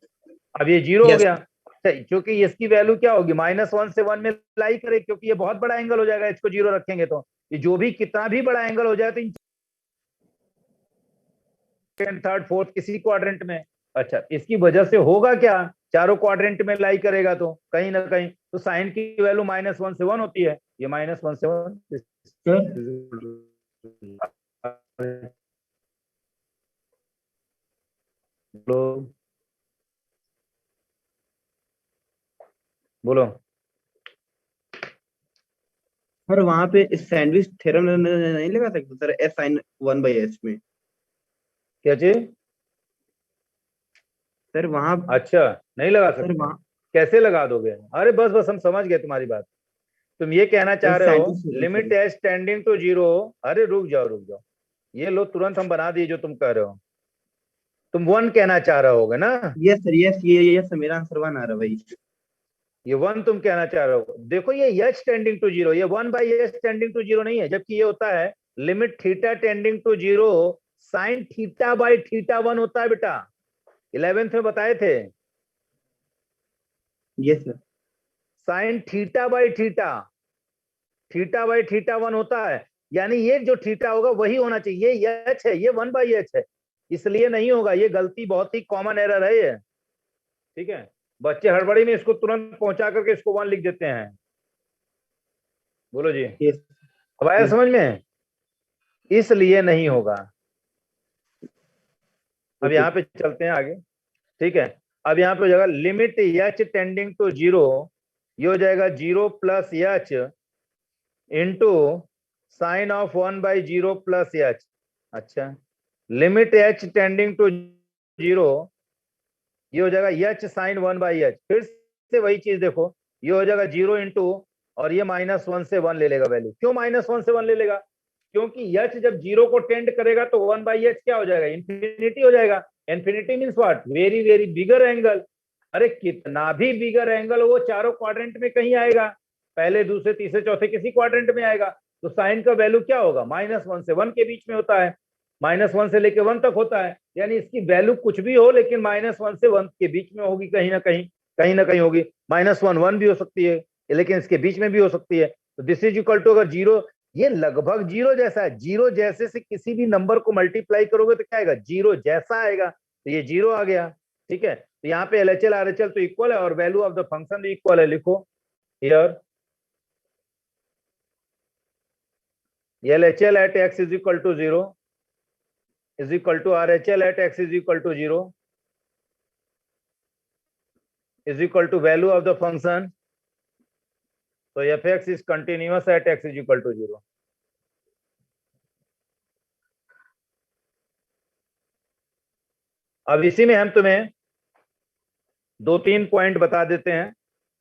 अब ये 0 हो Yes. गया। क्योंकि इसकी वैल्यू क्या होगी, -1 से 1 में लाई करे, क्योंकि ये बहुत बड़ा एंगल हो जाएगा, इसको 0 रखेंगे तो ये जो भी कितना भी बड़ा एंगल हो जाए तो सेकंड थर्ड फोर्थ किसी क्वाड्रेंट में। अच्छा, इसकी वजह से होगा क्या, चारों क्वाड्रेंट में लाई करेगा तो कहीं ना कहीं तो साइन की वैल्यू -1 से 1 होती है, ये -1 से 1 बोलो। सर वहां पे सैंडविच थ्योरम नहीं लगा सकते सर एस साइन 1/h में? क्या चीज? सर वहां अच्छा, नहीं लगा सर सकते, वहां कैसे लगा दोगे? अरे बस बस हम समझ गए तुम्हारी बात। तुम ये कहना चाह रहे हो लिमिट एज टेंडिंग टू 0। अरे रुक जाओ, ये लो तुरंत हम बना दिए जो तुम कह रहे हो। तुम 1 कहना चाह रहे होगे ना? यस सर, यस ये सर मेरा आंसर 1 आ रहा भाई। ये 1 तुम कहना चाह रहे हो। देखो ये h टेंडिंग टू 0, ये 1/h टेंडिंग टू 0 नहीं है, जबकि ये होता है limit theta tending to 0 sine theta by theta 1 होता है बेटा, 11th में बताए थे। Yes sir. Sine theta by theta 1 होता है, यानी ये जो थीटा होगा वही होना चाहिए। ये h है, ये 1/h है, इसलिए नहीं होगा। ये गलती बहुत ही कॉमन एरर है ये, ठीक है। बच्चे हड़बड़ी में इसको तुरंत पहुंचा करके इसको 1 लिख देते हैं। बोलो जी, यस अब आया समझ में? इसलिए नहीं होगा। अब यहाँ पे चलते हैं आगे, ठीक है। अब यहाँ पे हो जाएगा लिमिट h टेंडिंग टू 0, ये हो जाएगा 0 + h into sine of 1/0 + h। अच्छा, लिमिट h टेंडिंग टू 0, ये हो जाएगा h साइन 1/h। फिर से वही चीज देखो, ये हो जाएगा 0 इंटू और ये -1 से 1 ले लेगा वैल्यू। क्यों -1 से 1 ले लेगा? क्योंकि h जब 0 को टेंड करेगा तो 1/h क्या हो जाएगा, इंफिनिटी हो जाएगा। Infinity means what, very very bigger angle. अरे कितना भी बिगर एंगल वो चारों क्वाड्रेंट में कहीं आएगा, पहले दूसरे तीसरे चौथे किसी क्वाड्रेंट में आएगा। तो साइन का वैल्यू क्या होगा, -1 से 1 के बीच में होता है, -1 से लेके 1 तक होता है। यानी इसकी वैल्यू कुछ भी हो लेकिन -1 से 1 के बीच में होगी, कहीं ना कहीं होगी। -1 भी हो सकती है लेकिन इसके बीच में भी हो सकती है। तो दिस इज इक्वल टू, अगर 0, ये लगभग 0 जैसा है, 0 जैसे से किसी भी नंबर को मल्टीप्लाई करोगे तो क्या आएगा, 0 जैसा आएगा। तो ये 0 आ गया, ठीक है। तो यहाँ पे LHL RHL तो इक्वल है और वैल्यू ऑफ द फंक्शन भी इक्वल है। लिखो here LHL at x is equal to 0 is equal to RHL at x is equal to 0 is equal to value of the function. So fx is continuous at x is equal to 0. अब इसी में हम तुम्हें 2-3 पॉइंट बता देते हैं।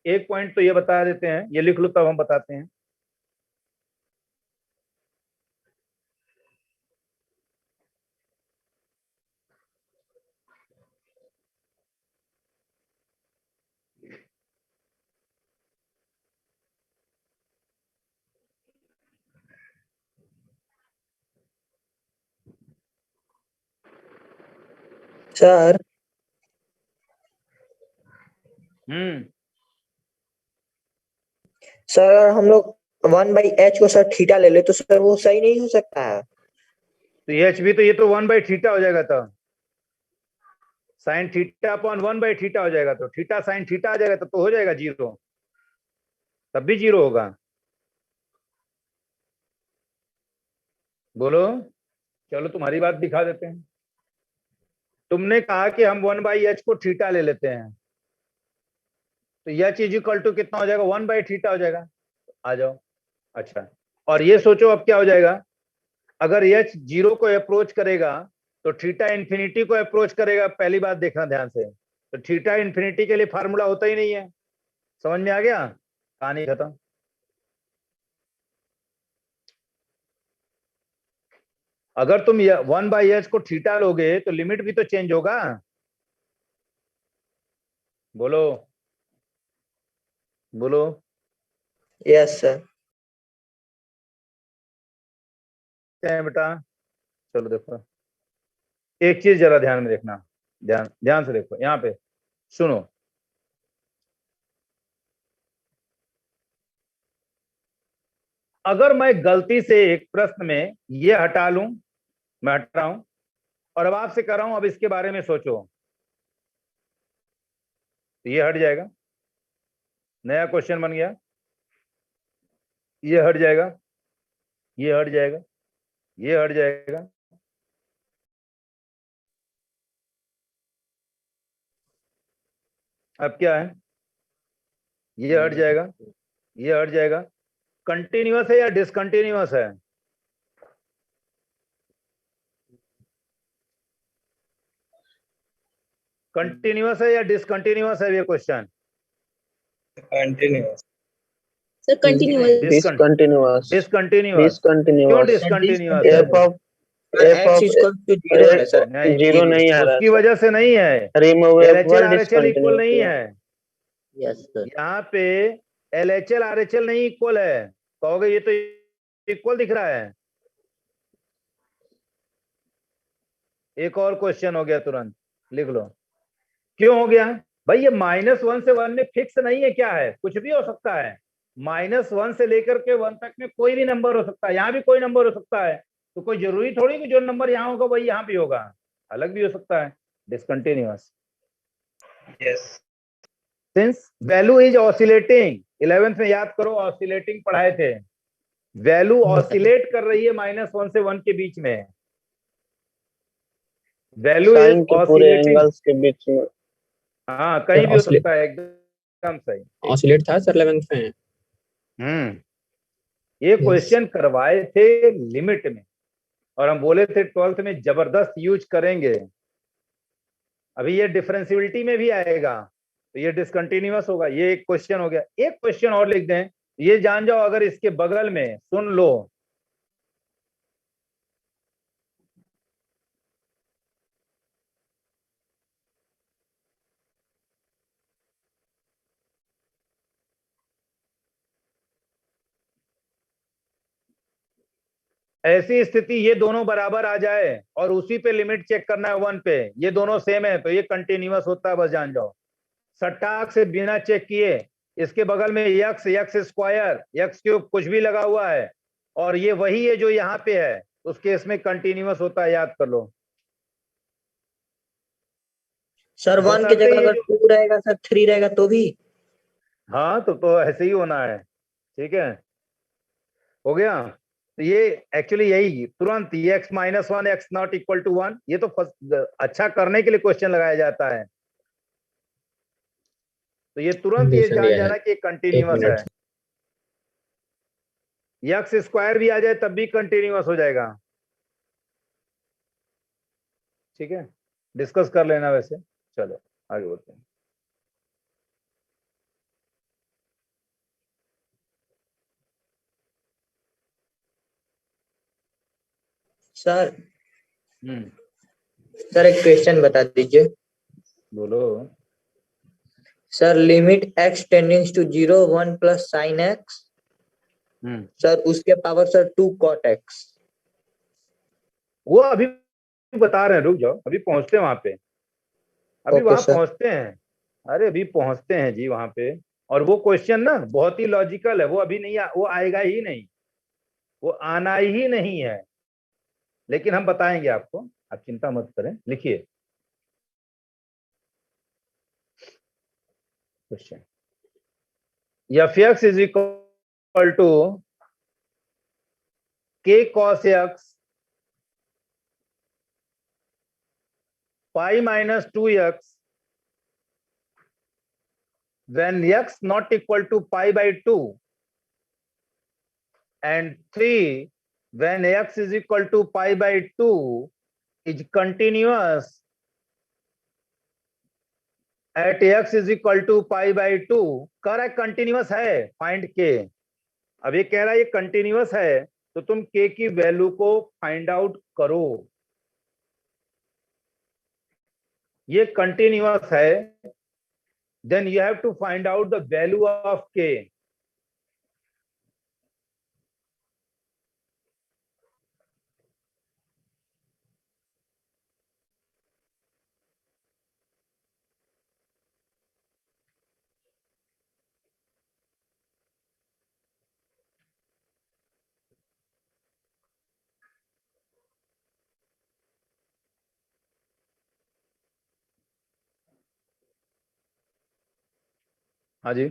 एक पॉइंट तो ये बता देते हैं, ये लिख लो तब हम बताते हैं। सर सर हम लोग 1/h को सर थीटा ले ले तो सर वो सही नहीं हो सकता है। तो h भी तो ये तो 1/θ हो जाएगा, तो साइन थीटा अपॉन 1/θ हो जाएगा, तो थीटा साइन थीटा आ जाएगा, तो हो जाएगा 0, तब भी 0 होगा। बोलो, चलो तुम्हारी बात दिखा देते हैं। तुमने कहा कि हम 1/h को थीटा ले लेते हैं, तो h इज इक्वल टू कितना हो जाएगा, 1/θ हो जाएगा। आ जाओ। अच्छा, और ये सोचो अब क्या हो जाएगा, अगर h 0 को अप्रोच करेगा तो थीटा इंफिनिटी को अप्रोच करेगा। पहली बात देखना ध्यान से, तो थीटा इंफिनिटी के लिए फार्मूला होता ही नहीं है। समझ में आ गया, कहानी खत्म। अगर तुम 1/h को थीटा लोगे तो लिमिट भी तो चेंज होगा। बोलो बोलो। Yes sir. बेटा चलो देखो, एक चीज जरा ध्यान में देखना, ध्यान से देखो। यहाँ पे सुनो, अगर मैं गलती से एक प्रश्न में ये हटा लूं, मैं हट रहा हूं और अब आपसे कर रहा हूं, अब इसके बारे में सोचो, तो ये हट जाएगा, नया क्वेश्चन बन गया, ये हट जाएगा, ये हट जाएगा, ये हट जाएगा, अब क्या है, ये हट जाएगा, ये हट जाएगा। कंटिन्यूअस है या डिसकंटिन्यूअस है? कंटिन्यूअस है या डिसकंटिन्यूअस है ये question? Continuous sir continuous discontinuous discontinuous क्यों डिसकंटिन्यूअस डिसकंटिन्यूअस है? F of x equal to zero है सर। नहीं, जीरो नहीं आ रहा उसकी वजह से नहीं है, रिमूवेबल LHL इक्वल नहीं डिसकंटिन्यूटी है, यस सर। यहाँ पे LHL RHL नहीं इक्वल है, कहोगे ये तो इक्वल दिख रहा है। एक और क्वेश्चन हो गया, तुरंत लिख लो। क्यों हो गया भाई? ये -1 से 1 में फिक्स नहीं है, क्या है, कुछ भी हो सकता है। -1 से लेकर के 1 तक में कोई भी नंबर हो सकता है, यहाँ भी कोई नंबर हो सकता है, तो कोई जरूरी थोड़ी कि जो नंबर यहाँ होगा वही यहाँ भी होगा, अलग भी हो सकता है। Discontinuous yes since value is oscillating, 11th में याद करो, ऑसिलेटिंग पढ़ाए थे, वैल्यू ऑसिलेट कर रही है -1 से 1 के बीच में, वैल्यू साइन इज के पूरे ऑसिलेटिंग। एंगल्स के बीच में हाँ, कहीं भी हो सकता है, एकदम सही। ऑसिलेट था सर 11th में। ये क्वेश्चन करवाए थे लिमिट में, और हम बोले थे 12th में जबरदस्त यूज करेंगे। अभी ये डिफरेंशियबिलिटी में भी आएगा, तो ये डिसकंटिन्यूअस होगा। ये एक क्वेश्चन हो गया। एक क्वेश्चन और लिख दें, ये जान जाओ, अगर इसके बगल में सुन लो, ऐसी स्थिति ये दोनों बराबर आ जाए और उसी पे लिमिट चेक करना है 1 पे, ये दोनों सेम है, तो ये कंटिन्यूअस होता है, बस जान जाओ। सट्टाक से बिना चेक किए इसके बगल में x स्क्वायर x क्यूब कुछ भी लगा हुआ है और ये वही है जो यहाँ पे है, उस केस में कंटिन्यूअस होता है, याद कर लो। सर 1 की जगह अगर 2 रहेगा सर 3 रहेगा तो भी? हाँ, तो ऐसे ही होना है, ठीक है, हो गया। तो ये एक्चुअली यही तुरंत x -1 x not equal to 1, ये तो अच्छा करने के लिए क्वेश्चन लगाया जाता है, तो ये तुरंत ये जान जाना कि कंटिन्यूअस है। x स्क्वायर भी आ जाए तब भी कंटिन्यूअस हो जाएगा, ठीक है, डिस्कस कर लेना वैसे। चलो आगे बढ़ते हैं। सर सर एक क्वेश्चन बता दीजिए। बोलो। Sir limit x tending to 0 1 plus sine x, sir उसके पावर सर 2 cot x। वो अभी बता रहे हैं, रुक जाओ, अभी पहुंचते हैं वहां पे, अभी वहां पहुंचते हैं, अरे अभी पहुंचते हैं जी वहां पे। और वो क्वेश्चन ना बहुत ही लॉजिकल है, वो अभी नहीं वो आएगा ही नहीं, वो आना ही नहीं है, लेकिन हम बताएंगे आपको, आप चिंता मत करें। लिखिए question, f(x) is equal to k cos x pi minus 2x when x not equal to pi by 2 and 3 when x is equal to pi by 2 is continuous at x is equal to pi by 2। कह रहा है कंटिन्यूअस है, फाइंड के। अब ये कह रहा है ये कंटिन्यूअस है, तो तुम k की वैल्यू को फाइंड आउट करो। ये कंटिन्यूअस है, then you have to find out the value of k। हाँ जी,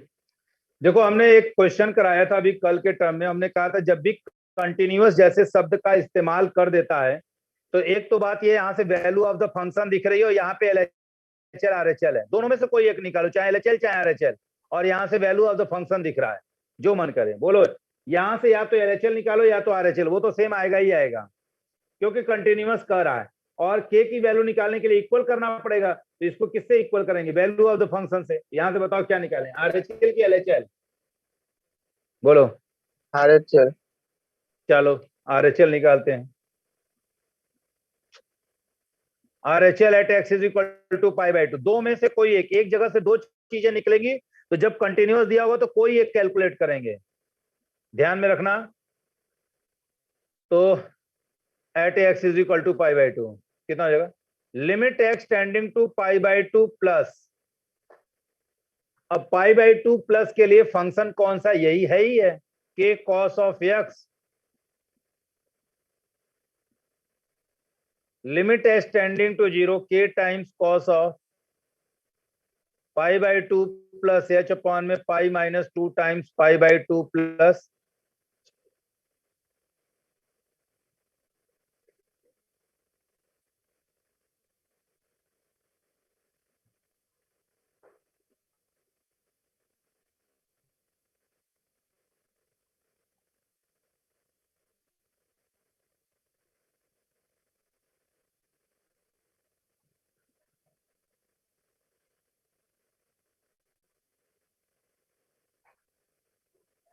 देखो हमने एक क्वेश्चन कराया था अभी कल के टर्म में, हमने कहा था जब भी कंटिन्यूअस जैसे शब्द का इस्तेमाल कर देता है तो एक तो बात ये यहाँ से वैल्यू ऑफ द फंक्शन दिख रही है और यहाँ पे एलएचएल आरएचएल है, दोनों में से कोई एक निकालो, चाहे एलएचएल चाहे आरएचएल, और यहाँ से वैल्यू ऑफ द फंक्शन दिख रहा है, जो मन करे बोलो, यहाँ से या तो एलएचएल निकालो या तो आरएचएल, वो तो सेम आएगा ही आएगा क्योंकि कंटिन्यूअस कर रहा है, और के की वैल्यू निकालने के लिए इक्वल करना पड़ेगा, तो इसको किससे इक्वल करेंगे, वैल्यू ऑफ द फंक्शन से। यहाँ से बताओ क्या निकालें, आरएचएल की एलएचएल, बोलो। आरएचएल। चलो आरएचएल निकालते हैं, RHL at x is equal to pi by 2, दो में से कोई एक जगह से दो चीजें निकलेंगी, तो जब कंटिन्यूअस दिया होगा तो कोई एक कैलकुलेट करेंगे, ध्यान में रखना। तो at x is equal to pi by 2 कितना हो जाएगा, limit x tending to pi by 2 plus, अब पाई बाई 2 प्लस के लिए फंक्शन कौन सा, यही है ही है, के cos of x, limit x tending to 0 के times cos of pi by 2 plus h upon में pi minus 2 times pi by 2 plus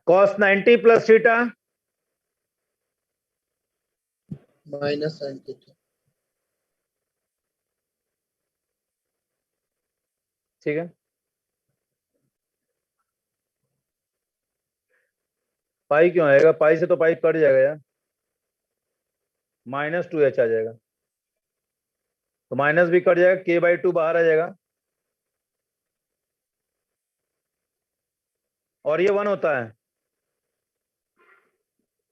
cos 90 plus theta minus sine theta. ठीक है, पाई क्यों आएगा, पाई से तो पाई कट जाएगा यार, माइनस 2h आ जाएगा, तो माइनस भी कट जाएगा, k बाई 2 बाहर आ जाएगा, और ये 1 होता है,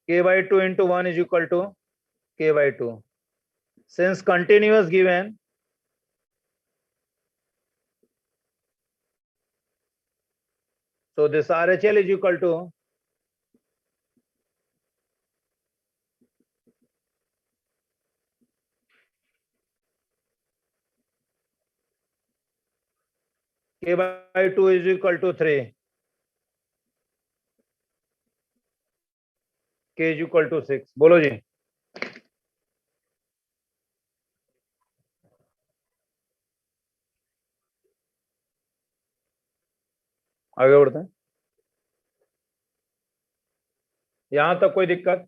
k by 2 into 1 is equal to k by 2, since continuous given so this RHL is equal to k by 2 is equal to 3, k is equal to 6, बोलो जी। आगे बढ़ते हैं, यहां तक कोई दिक्कत,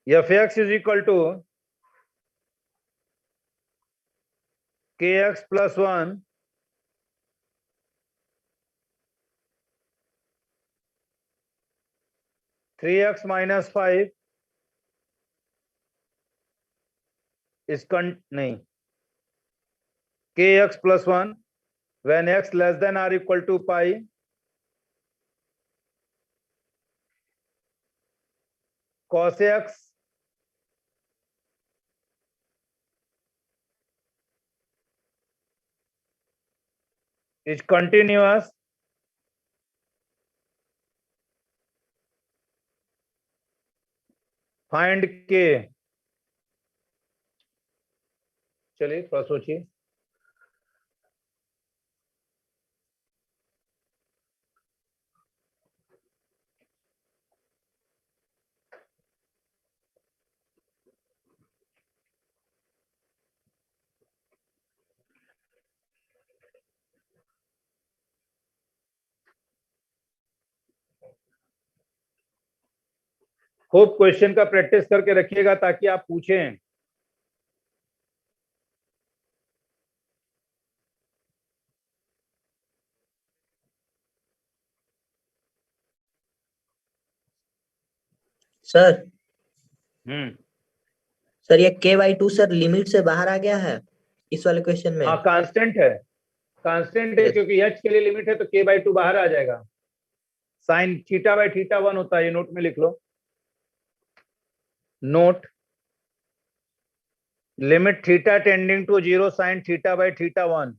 f x is equal to k x plus 1 3x minus 5 इस नहीं, k x plus 1 when x less than or equal to pi cos x is continuous find k, चलिए थोड़ा सोचिए, खूब क्वेश्चन का प्रैक्टिस करके रखिएगा ताकि आप पूछें। सर हम्म, सर ये k/2 सर लिमिट से बाहर आ गया है इस वाले क्वेश्चन में। हाँ कांस्टेंट है, कांस्टेंट है क्योंकि h के लिए लिमिट है तो k/2 बाहर आ जाएगा। साइन θ/θ1 होता है, ये नोट में लिख लो। Note limit theta tending to 0 sine θ/θ1।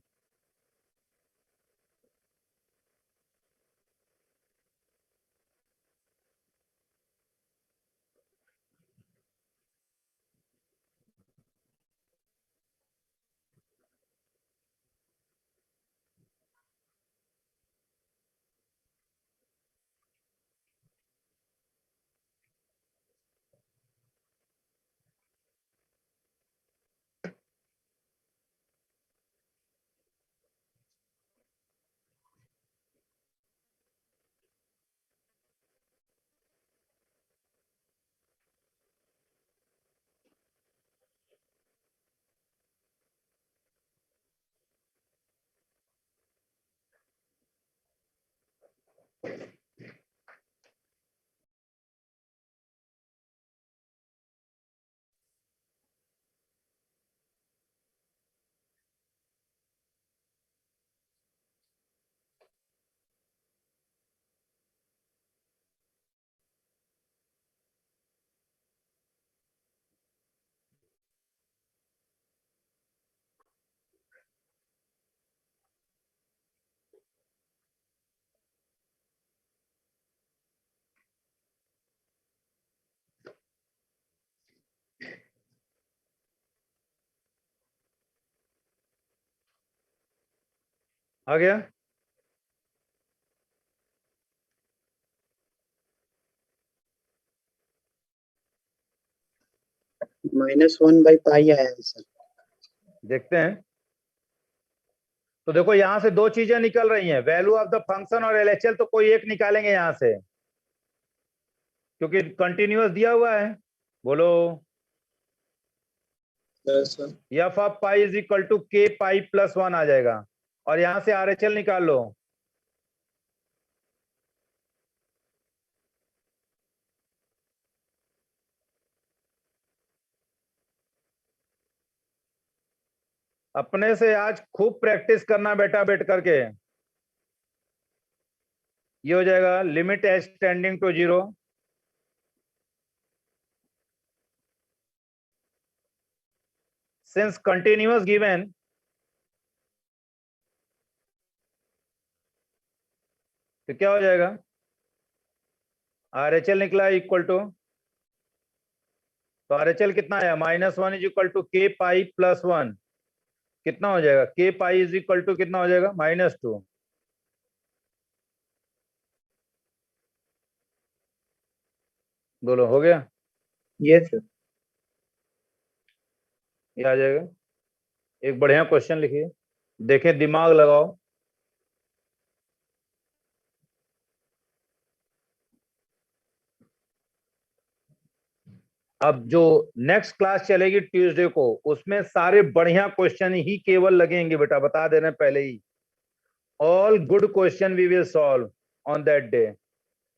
आ गया? -1/π आया है सर। देखते हैं। तो देखो यहां से दो चीजें निकल रही हैं, वैल्यू ऑफ द फंक्शन और LHL, तो कोई एक निकालेंगे यहां से क्योंकि कंटिन्यूअस दिया हुआ है। बोलो f of pi is equal to k π+1 आ जाएगा और यहां से RHL निकाल लो। अपने से आज खूब प्रैक्टिस करना बेटा, बैठ करके। ये हो जाएगा limit h tending to 0 since continuous given तो क्या हो जाएगा? RHL निकला इक्वल टू, तो RHL कितना आया? -1 इज इक्वल टू k π+1। कितना हो जाएगा? k π इज इक्वल टू कितना हो जाएगा? -2। बोलो हो गया? Yes sir. ये आ जाएगा। एक बढ़िया क्वेश्चन लिखिए, देखें, दिमाग लगाओ। अब जो नेक्स्ट क्लास चलेगी ट्यूसडे को, उसमें सारे बढ़िया क्वेश्चन ही केवल लगेंगे बेटा, बता दे रहे हैं पहले ही। All good question we will solve on that day.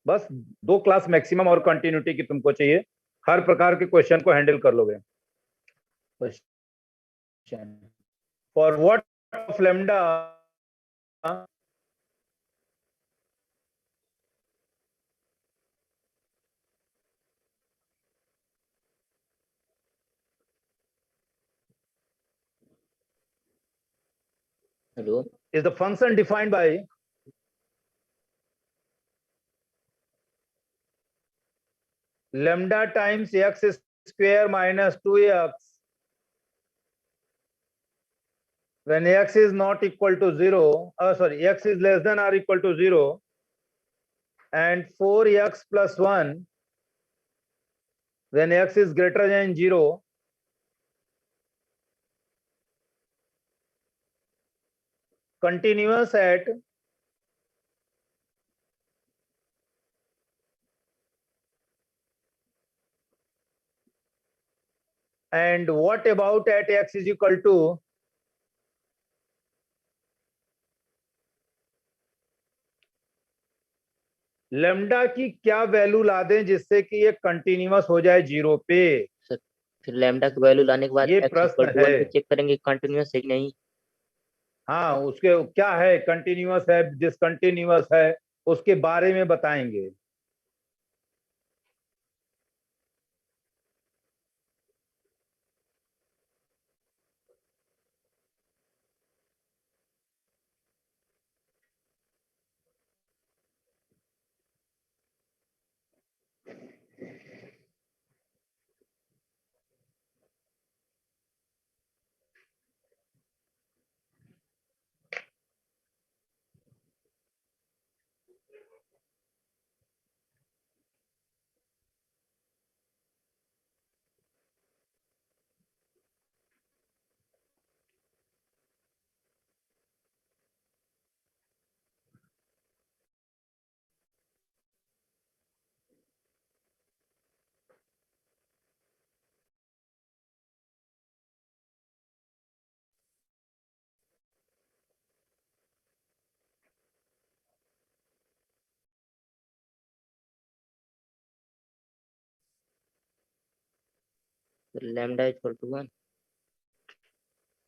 बस 2 क्लास मैक्सिमम और कंटिन्यूटी की तुमको चाहिए, हर प्रकार के क्वेश्चन को हैंडल कर लोगे। For what of lambda hello is the function defined by lambda times x square minus 2x when x is not equal to 0, x is less than or equal to 0, and 4x plus 1 when x is greater than 0, continuous at and what about at x is equal to lambda की क्या वैल्यू ला दें जिससे कि ये कंटिन्यूअस हो जाए 0 पे? फिर लैम्डा की वैल्यू लाने के बाद ये x प्रश्न इक्वल टू 1 है। पे चेक करेंगे कंटिन्यूअस है कि नहीं। हाँ उसके क्या है, कंटिन्यूअस है, डिसकंटिन्यूअस है, उसके बारे में बताएंगे। lambda is equal to 1.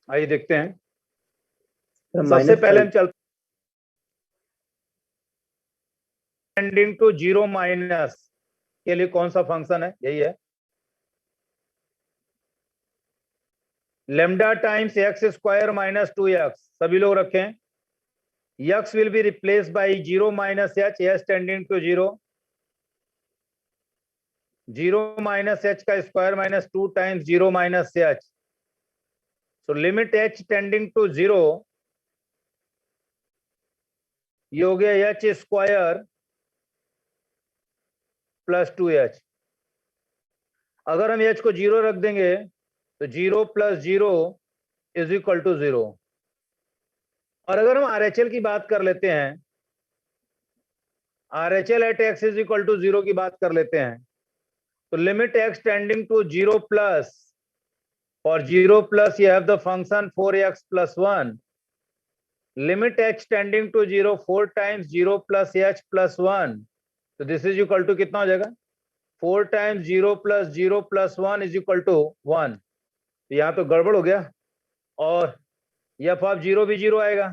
आइए देखते हैं। सर सबसे पहले हम -5 चलते टेंडिंग टू 0 माइनस के लिए कौन सा फंक्शन है, यही है lambda times x square minus 2x। सभी लोग रखें, x will be replaced by 0 minus h, h tending to 0, 0 minus h का square minus 2 times 0 minus h। So limit h tending to 0, ये हो गया h स्क्वायर प्लस 2h। अगर हम h को 0 रख देंगे तो 0 प्लस 0 इज इक्वल टू 0। और अगर हम RHL की बात कर लेते हैं, RHL at x is equal to 0 की बात कर लेते हैं, तो limit x tending to 0 plus, for 0 plus you have the function 4x plus 1, limit h tending to 0 4 times 0 plus h plus 1, so this is equal to कितना हो जाएगा 4 times 0 plus 0 plus 1 is equal to 1। तो यहाँ तो गड़बड़ हो गया, और f ऑफ 0 भी 0 आएगा।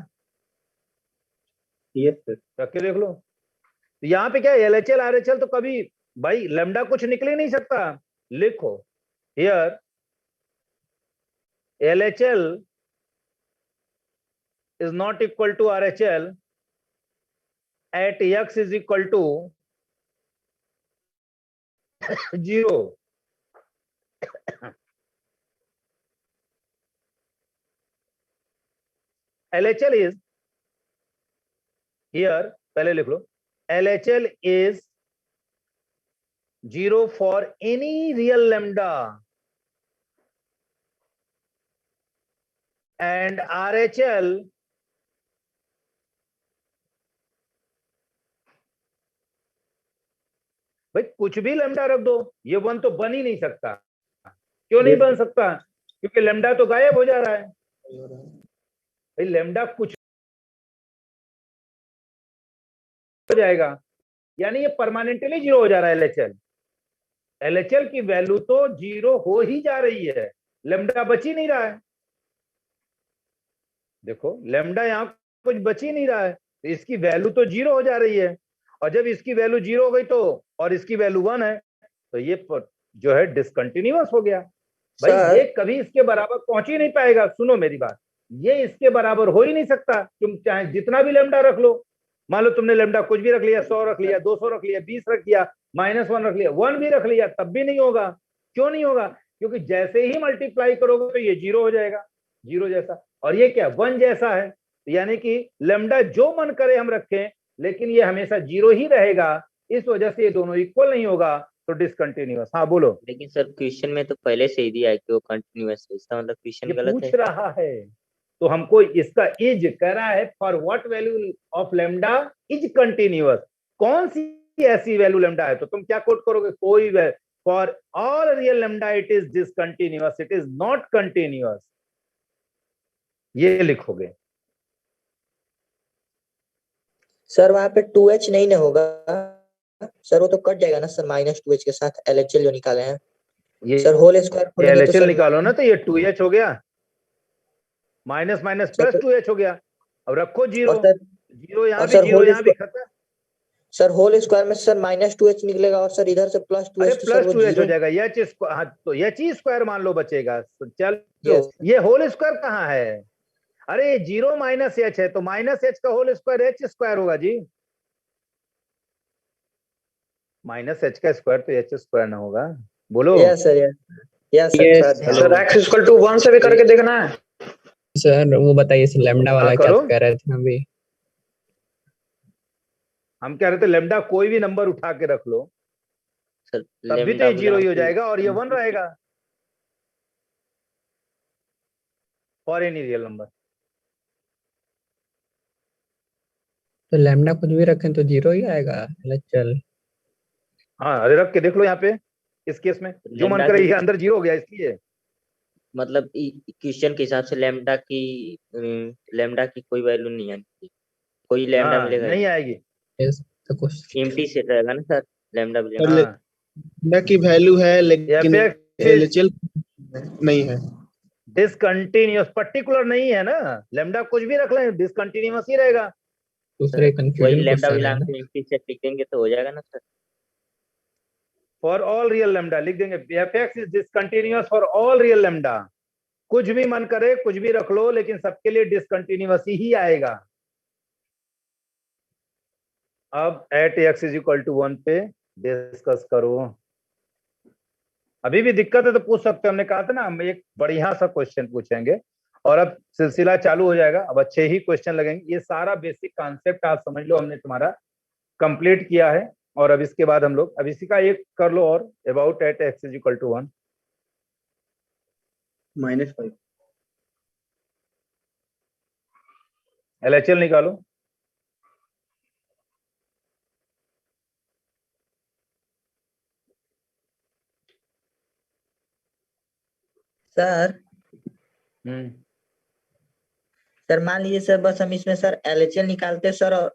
Yes sir. रख के देख लो, तो यहाँ पे क्या है LHL RHL तो कभी भाई लेमडा कुछ निकल ही नहीं सकता। लिखो here LHL is not equal to RHL at x is equal to 0। LHL is here, पहले लिख लो, LHL is 0 for any real lambda and RHL भाई कुछ भी लैम्डा रख दो, ये 1 तो बन ही नहीं सकता। क्यों नहीं बन सकता? क्योंकि लैम्डा तो गायब हो जा रहा है भाई, लैम्डा कुछ हो जाएगा, यानी ये परमानेंटली 0 हो जा रहा है। LHL की वैल्यू तो 0 हो ही जा रही है, लैम्डा बच ही नहीं रहा है। देखो लैम्डा यहाँ कुछ बच ही नहीं रहा है, तो इसकी वैल्यू तो 0 हो जा रही है, और जब इसकी वैल्यू 0 हो गई तो, और इसकी वैल्यू 1 है, तो ये जो है डिसकंटिन्यूअस हो गया भाई। ये कभी इसके बराबर पहुंच ही नहीं पाएगा। सुनो मेरी बात, ये इसके बराबर हो ही नहीं सकता। तुम चाहे जितना भी लैम्डा रख लो, मान लो तुमने लैम्डा कुछ भी रख लिया, 100 रख लिया, 200 रख लिया, 20 रख लिया, -1 रख लिया, 1 भी रख लिया, तब भी नहीं होगा। क्यों नहीं होगा? क्योंकि जैसे ही मल्टीप्लाई करोगे तो ये 0 हो जाएगा, 0 जैसा, और ये क्या 1 जैसा है। यानी कि लैम्डा जो मन करे हम रखें, लेकिन ये हमेशा 0 ही रहेगा। इस वजह से ये दोनों इक्वल नहीं होगा, तो डिसकंटिन्यूअस। हाँ बोलो। लेकिन सर क्वेश्चन में तो पहले से ही दिया है कि वो कंटिन्यूअस है, इसका मतलब क्वेश्चन गलत पूछ है। रहा है तो हमको इसका इज कह रहा है, for what value of lambda is continuous. कौन सी ऐसी वैल्यू लैम्डा है, तो तुम क्या कोट करोगे? कोई for all real lambda it is discontinuous, it is not continuous, ये लिखोगे। सर वहां पे 2h नहीं ना होगा सर, वो तो कट जाएगा ना सर -2h के साथ LHL जो निकाले हैं। ये सर होल स्क्वायर LHL निकालो ना, तो ये 2h हो गया minus minus sir, plus 2h हो गया। अब रखो जीरो, और सर जीरो यहाँ और भी, सर जीरो होल यहाँ भी खत्म। सर होल स्क्वायर में सर -2h निकलेगा और सर इधर से +2h अरे तो सर प्लस वो 2h हो जीरो। जाएगा, एच स्क्वायर, हाँ तो एच ही स्क्वायर मान लो बचेगा। तो चलो यस ये होल स्क्वायर कहाँ है? अरे जीरो माइनस एच है तो माइनस एच का होल स्क्वायर एच स्क्वायर होगा जी। माइनस एच का स्क्वायर तो एच स्क्वायर ना होगा, बोलो। यस सर, यस सर, ये थोड़ा ध्यान sir hello, x equal to 1 से भी करके देखना है। सर वो बताइए सर लैम्डा हाँ वाला क्या करो। कह रहे थे अभी? हम कह रहे थे लेमडा कोई भी नंबर उठा के रख लो, सर तब भी तो लेमडा ये जीरो बिलोंग ही हो टू जाएगा और ये 1 रहेगा फॉर एनी रियल नंबर। तो लैम्डा कुछ भी रखें तो जीरो ही आएगा। चल हाँ अरे रख के देख लो यहाँ पे, इस केस में जो मन लेमडा करे की ये अंदर जीरो हो गया इसलिए। मतलब क्वेश्चन के हिसाब से लेमडा की कोई वैल्यू नहीं है, कोई लेमडा हाँ मिलेगा ही नहीं आएगी। तो कुछ एम्प्टी सेट रहेगा ना सर, लेमडा बिलोंग हाँ लेमडा की वैल्यू है लेकिन एफ एलएचएल नहीं है। डिसकंटिन्यूअस पर्टिकुलर नहीं है ना, लेमडा कुछ भी रख लें डिसकंटिन्यूअस ही रहेगा। दूसरे वही कंफ्यूजन लेमडा क्वेश्चन है बिलोंग ना। टू एम्प्टी सेट लिख देंगे तो हो जाएगा ना sir. For all real lambda लिख देंगे, F x is discontinuous for all real lambda. कुछ भी मन करे कुछ भी रख लो लेकिन सबके लिए डिसकंटिन्यूअस ही आएगा। अब at x is equal to 1 पे डिस्कस करो। अभी भी दिक्कत है तो पूछ सकते हो, हमने कहा था ना हम एक बढ़िया सा क्वेश्चन पूछेंगे और अब सिलसिला चालू हो जाएगा। अब अच्छे ही क्वेश्चन लगेंगे, ये सारा बेसिक कॉन्सेप्ट आप समझ लो हमने तुम्हारा कंप्लीट किया है। और अब इसके बाद हम लोग अब इसी का एक कर लो और about at x is equal to 1 -5 LHL निकालो। सर। सर मान लीजिए सर बस हम इसमें सर एलएचएल निकालते सर और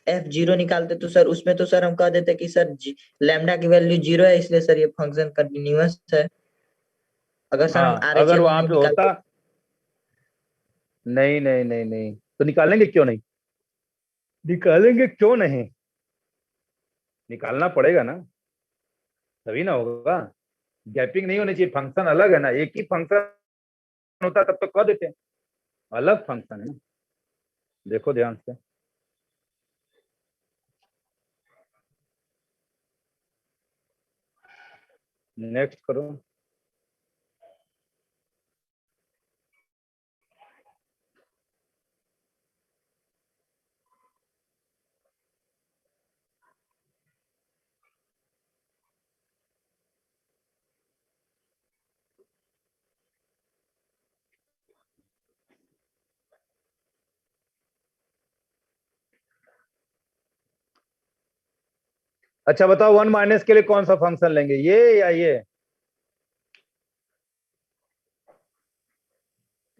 F0 निकालते तो सर उसमें तो सर हम कह देते कि सर लैम्डा की वैल्यू 0 है इसलिए सर ये फंक्शन कंटिन्यूअस है। अगर सर हम हाँ अगर आरएचएल वहां नहीं पे होता, निकालते। नहीं नहीं नहीं नहीं तो निकालेंगे क्यों नहीं, निकालेंगे क्यों नहीं, निकालना पड़ेगा ना, तभी ना होगा। गैपिंग नहीं होनी चाहिए, फंक्शन अलग है ना, एक ही फंक्शन होता तब तो कह देते हैं, अलग फंक्शन है ना। देखो ध्यान से, नेक्स्ट करो। अच्छा बताओ 1 माइनस के लिए कौन सा फंक्शन लेंगे, ये या ये?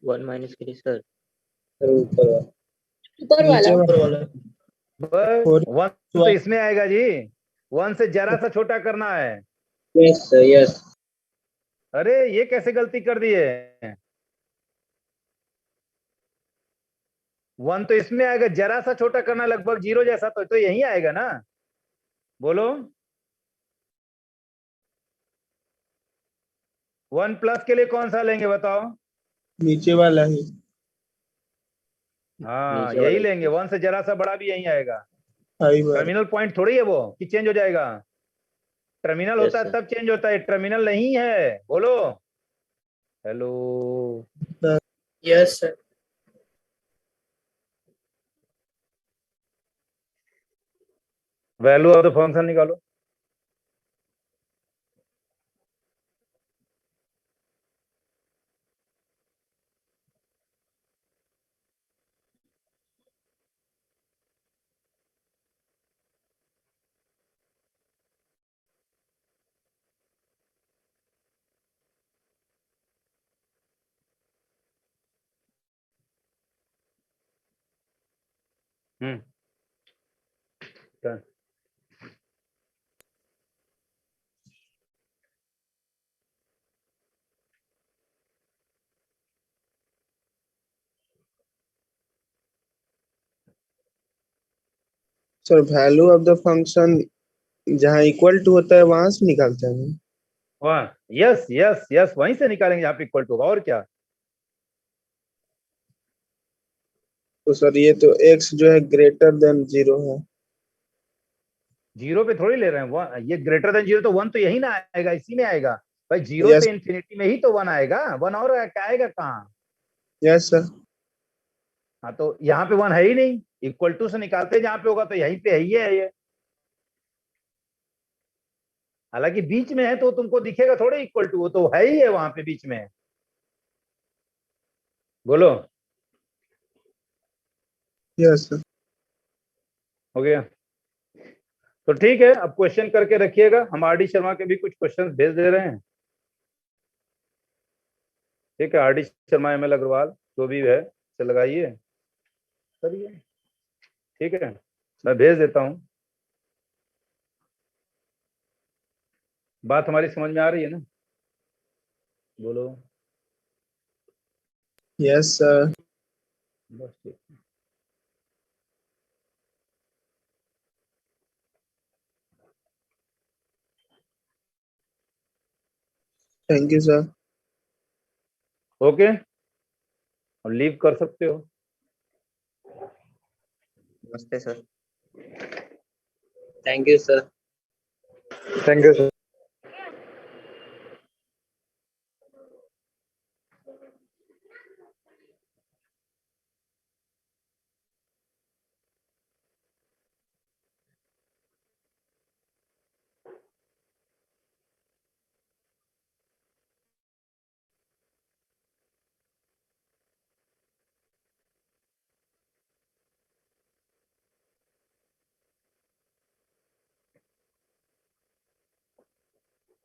1 माइनस के लिए सर ऊपर वाला। बस 1 तो इसमें आएगा जी, 1 से जरा सा छोटा करना है। Yes sir, yes. अरे ये कैसे गलती कर दिए, 1 तो इसमें आएगा, जरा सा छोटा करना लगभग 0 जैसा, तो यही आएगा ना, बोलो। 1 प्लस के लिए कौन सा लेंगे बताओ? नीचे वाला ही। हाँ नीचे यही वाला लेंगे, 1 से जरा सा बड़ा भी यही आएगा। फाइबर। टर्मिनल पॉइंट थोड़ी है वो कि चेंज हो जाएगा, टर्मिनल यस होता है सर। तब चेंज होता है, टर्मिनल नहीं है, बोलो। Hello, yes sir. Value of the function निकालो। done. Sir value of the function जहाँ इक्वल टू होता है वहां से निकालते हैं ना? वहाँ यस यस यस वहीं से निकालेंगे जहाँ पे इक्वल टू होगा, और क्या। तो सर ये तो x जो है ग्रेटर देन 0 है। जीरो पे थोड़ी ले रहे हैं, ये ग्रेटर देन जीरो तो वन तो यही ना आएगा, इसी में आएगा भाई, जीरो यस से इंफिनिटी में ही तो वन आएगा, वन और क्या आएगा कहाँ। Yes sir. हाँ तो यहाँ पे वन है ही नहीं, इक्वल टू से निकालते जहाँ पे होगा तो यहीं पे है ही है ये। हालांकि बीच में है तो तुमको दिखेगा थोड़े इक्वल टू, वो तो है ही है वहां पे बीच में। बोलो। Yes sir. हो गया तो ठीक है, अब क्वेश्चन करके रखिएगा, हम आर डी शर्मा के भी कुछ क्वेश्चन भेज दे रहे हैं। ठीक है, R D Sharma, M L Agarwal, जो भी है से लगाइए, करिए। ठीक है, मैं भेज देता हूँ। बात हमारी समझ में आ रही है ना? बोलो। Yes sir. बस ठीक है। Thank you sir. ओके, और लीव कर सकते हो। नमस्ते sir. Thank you sir. Thank you sir.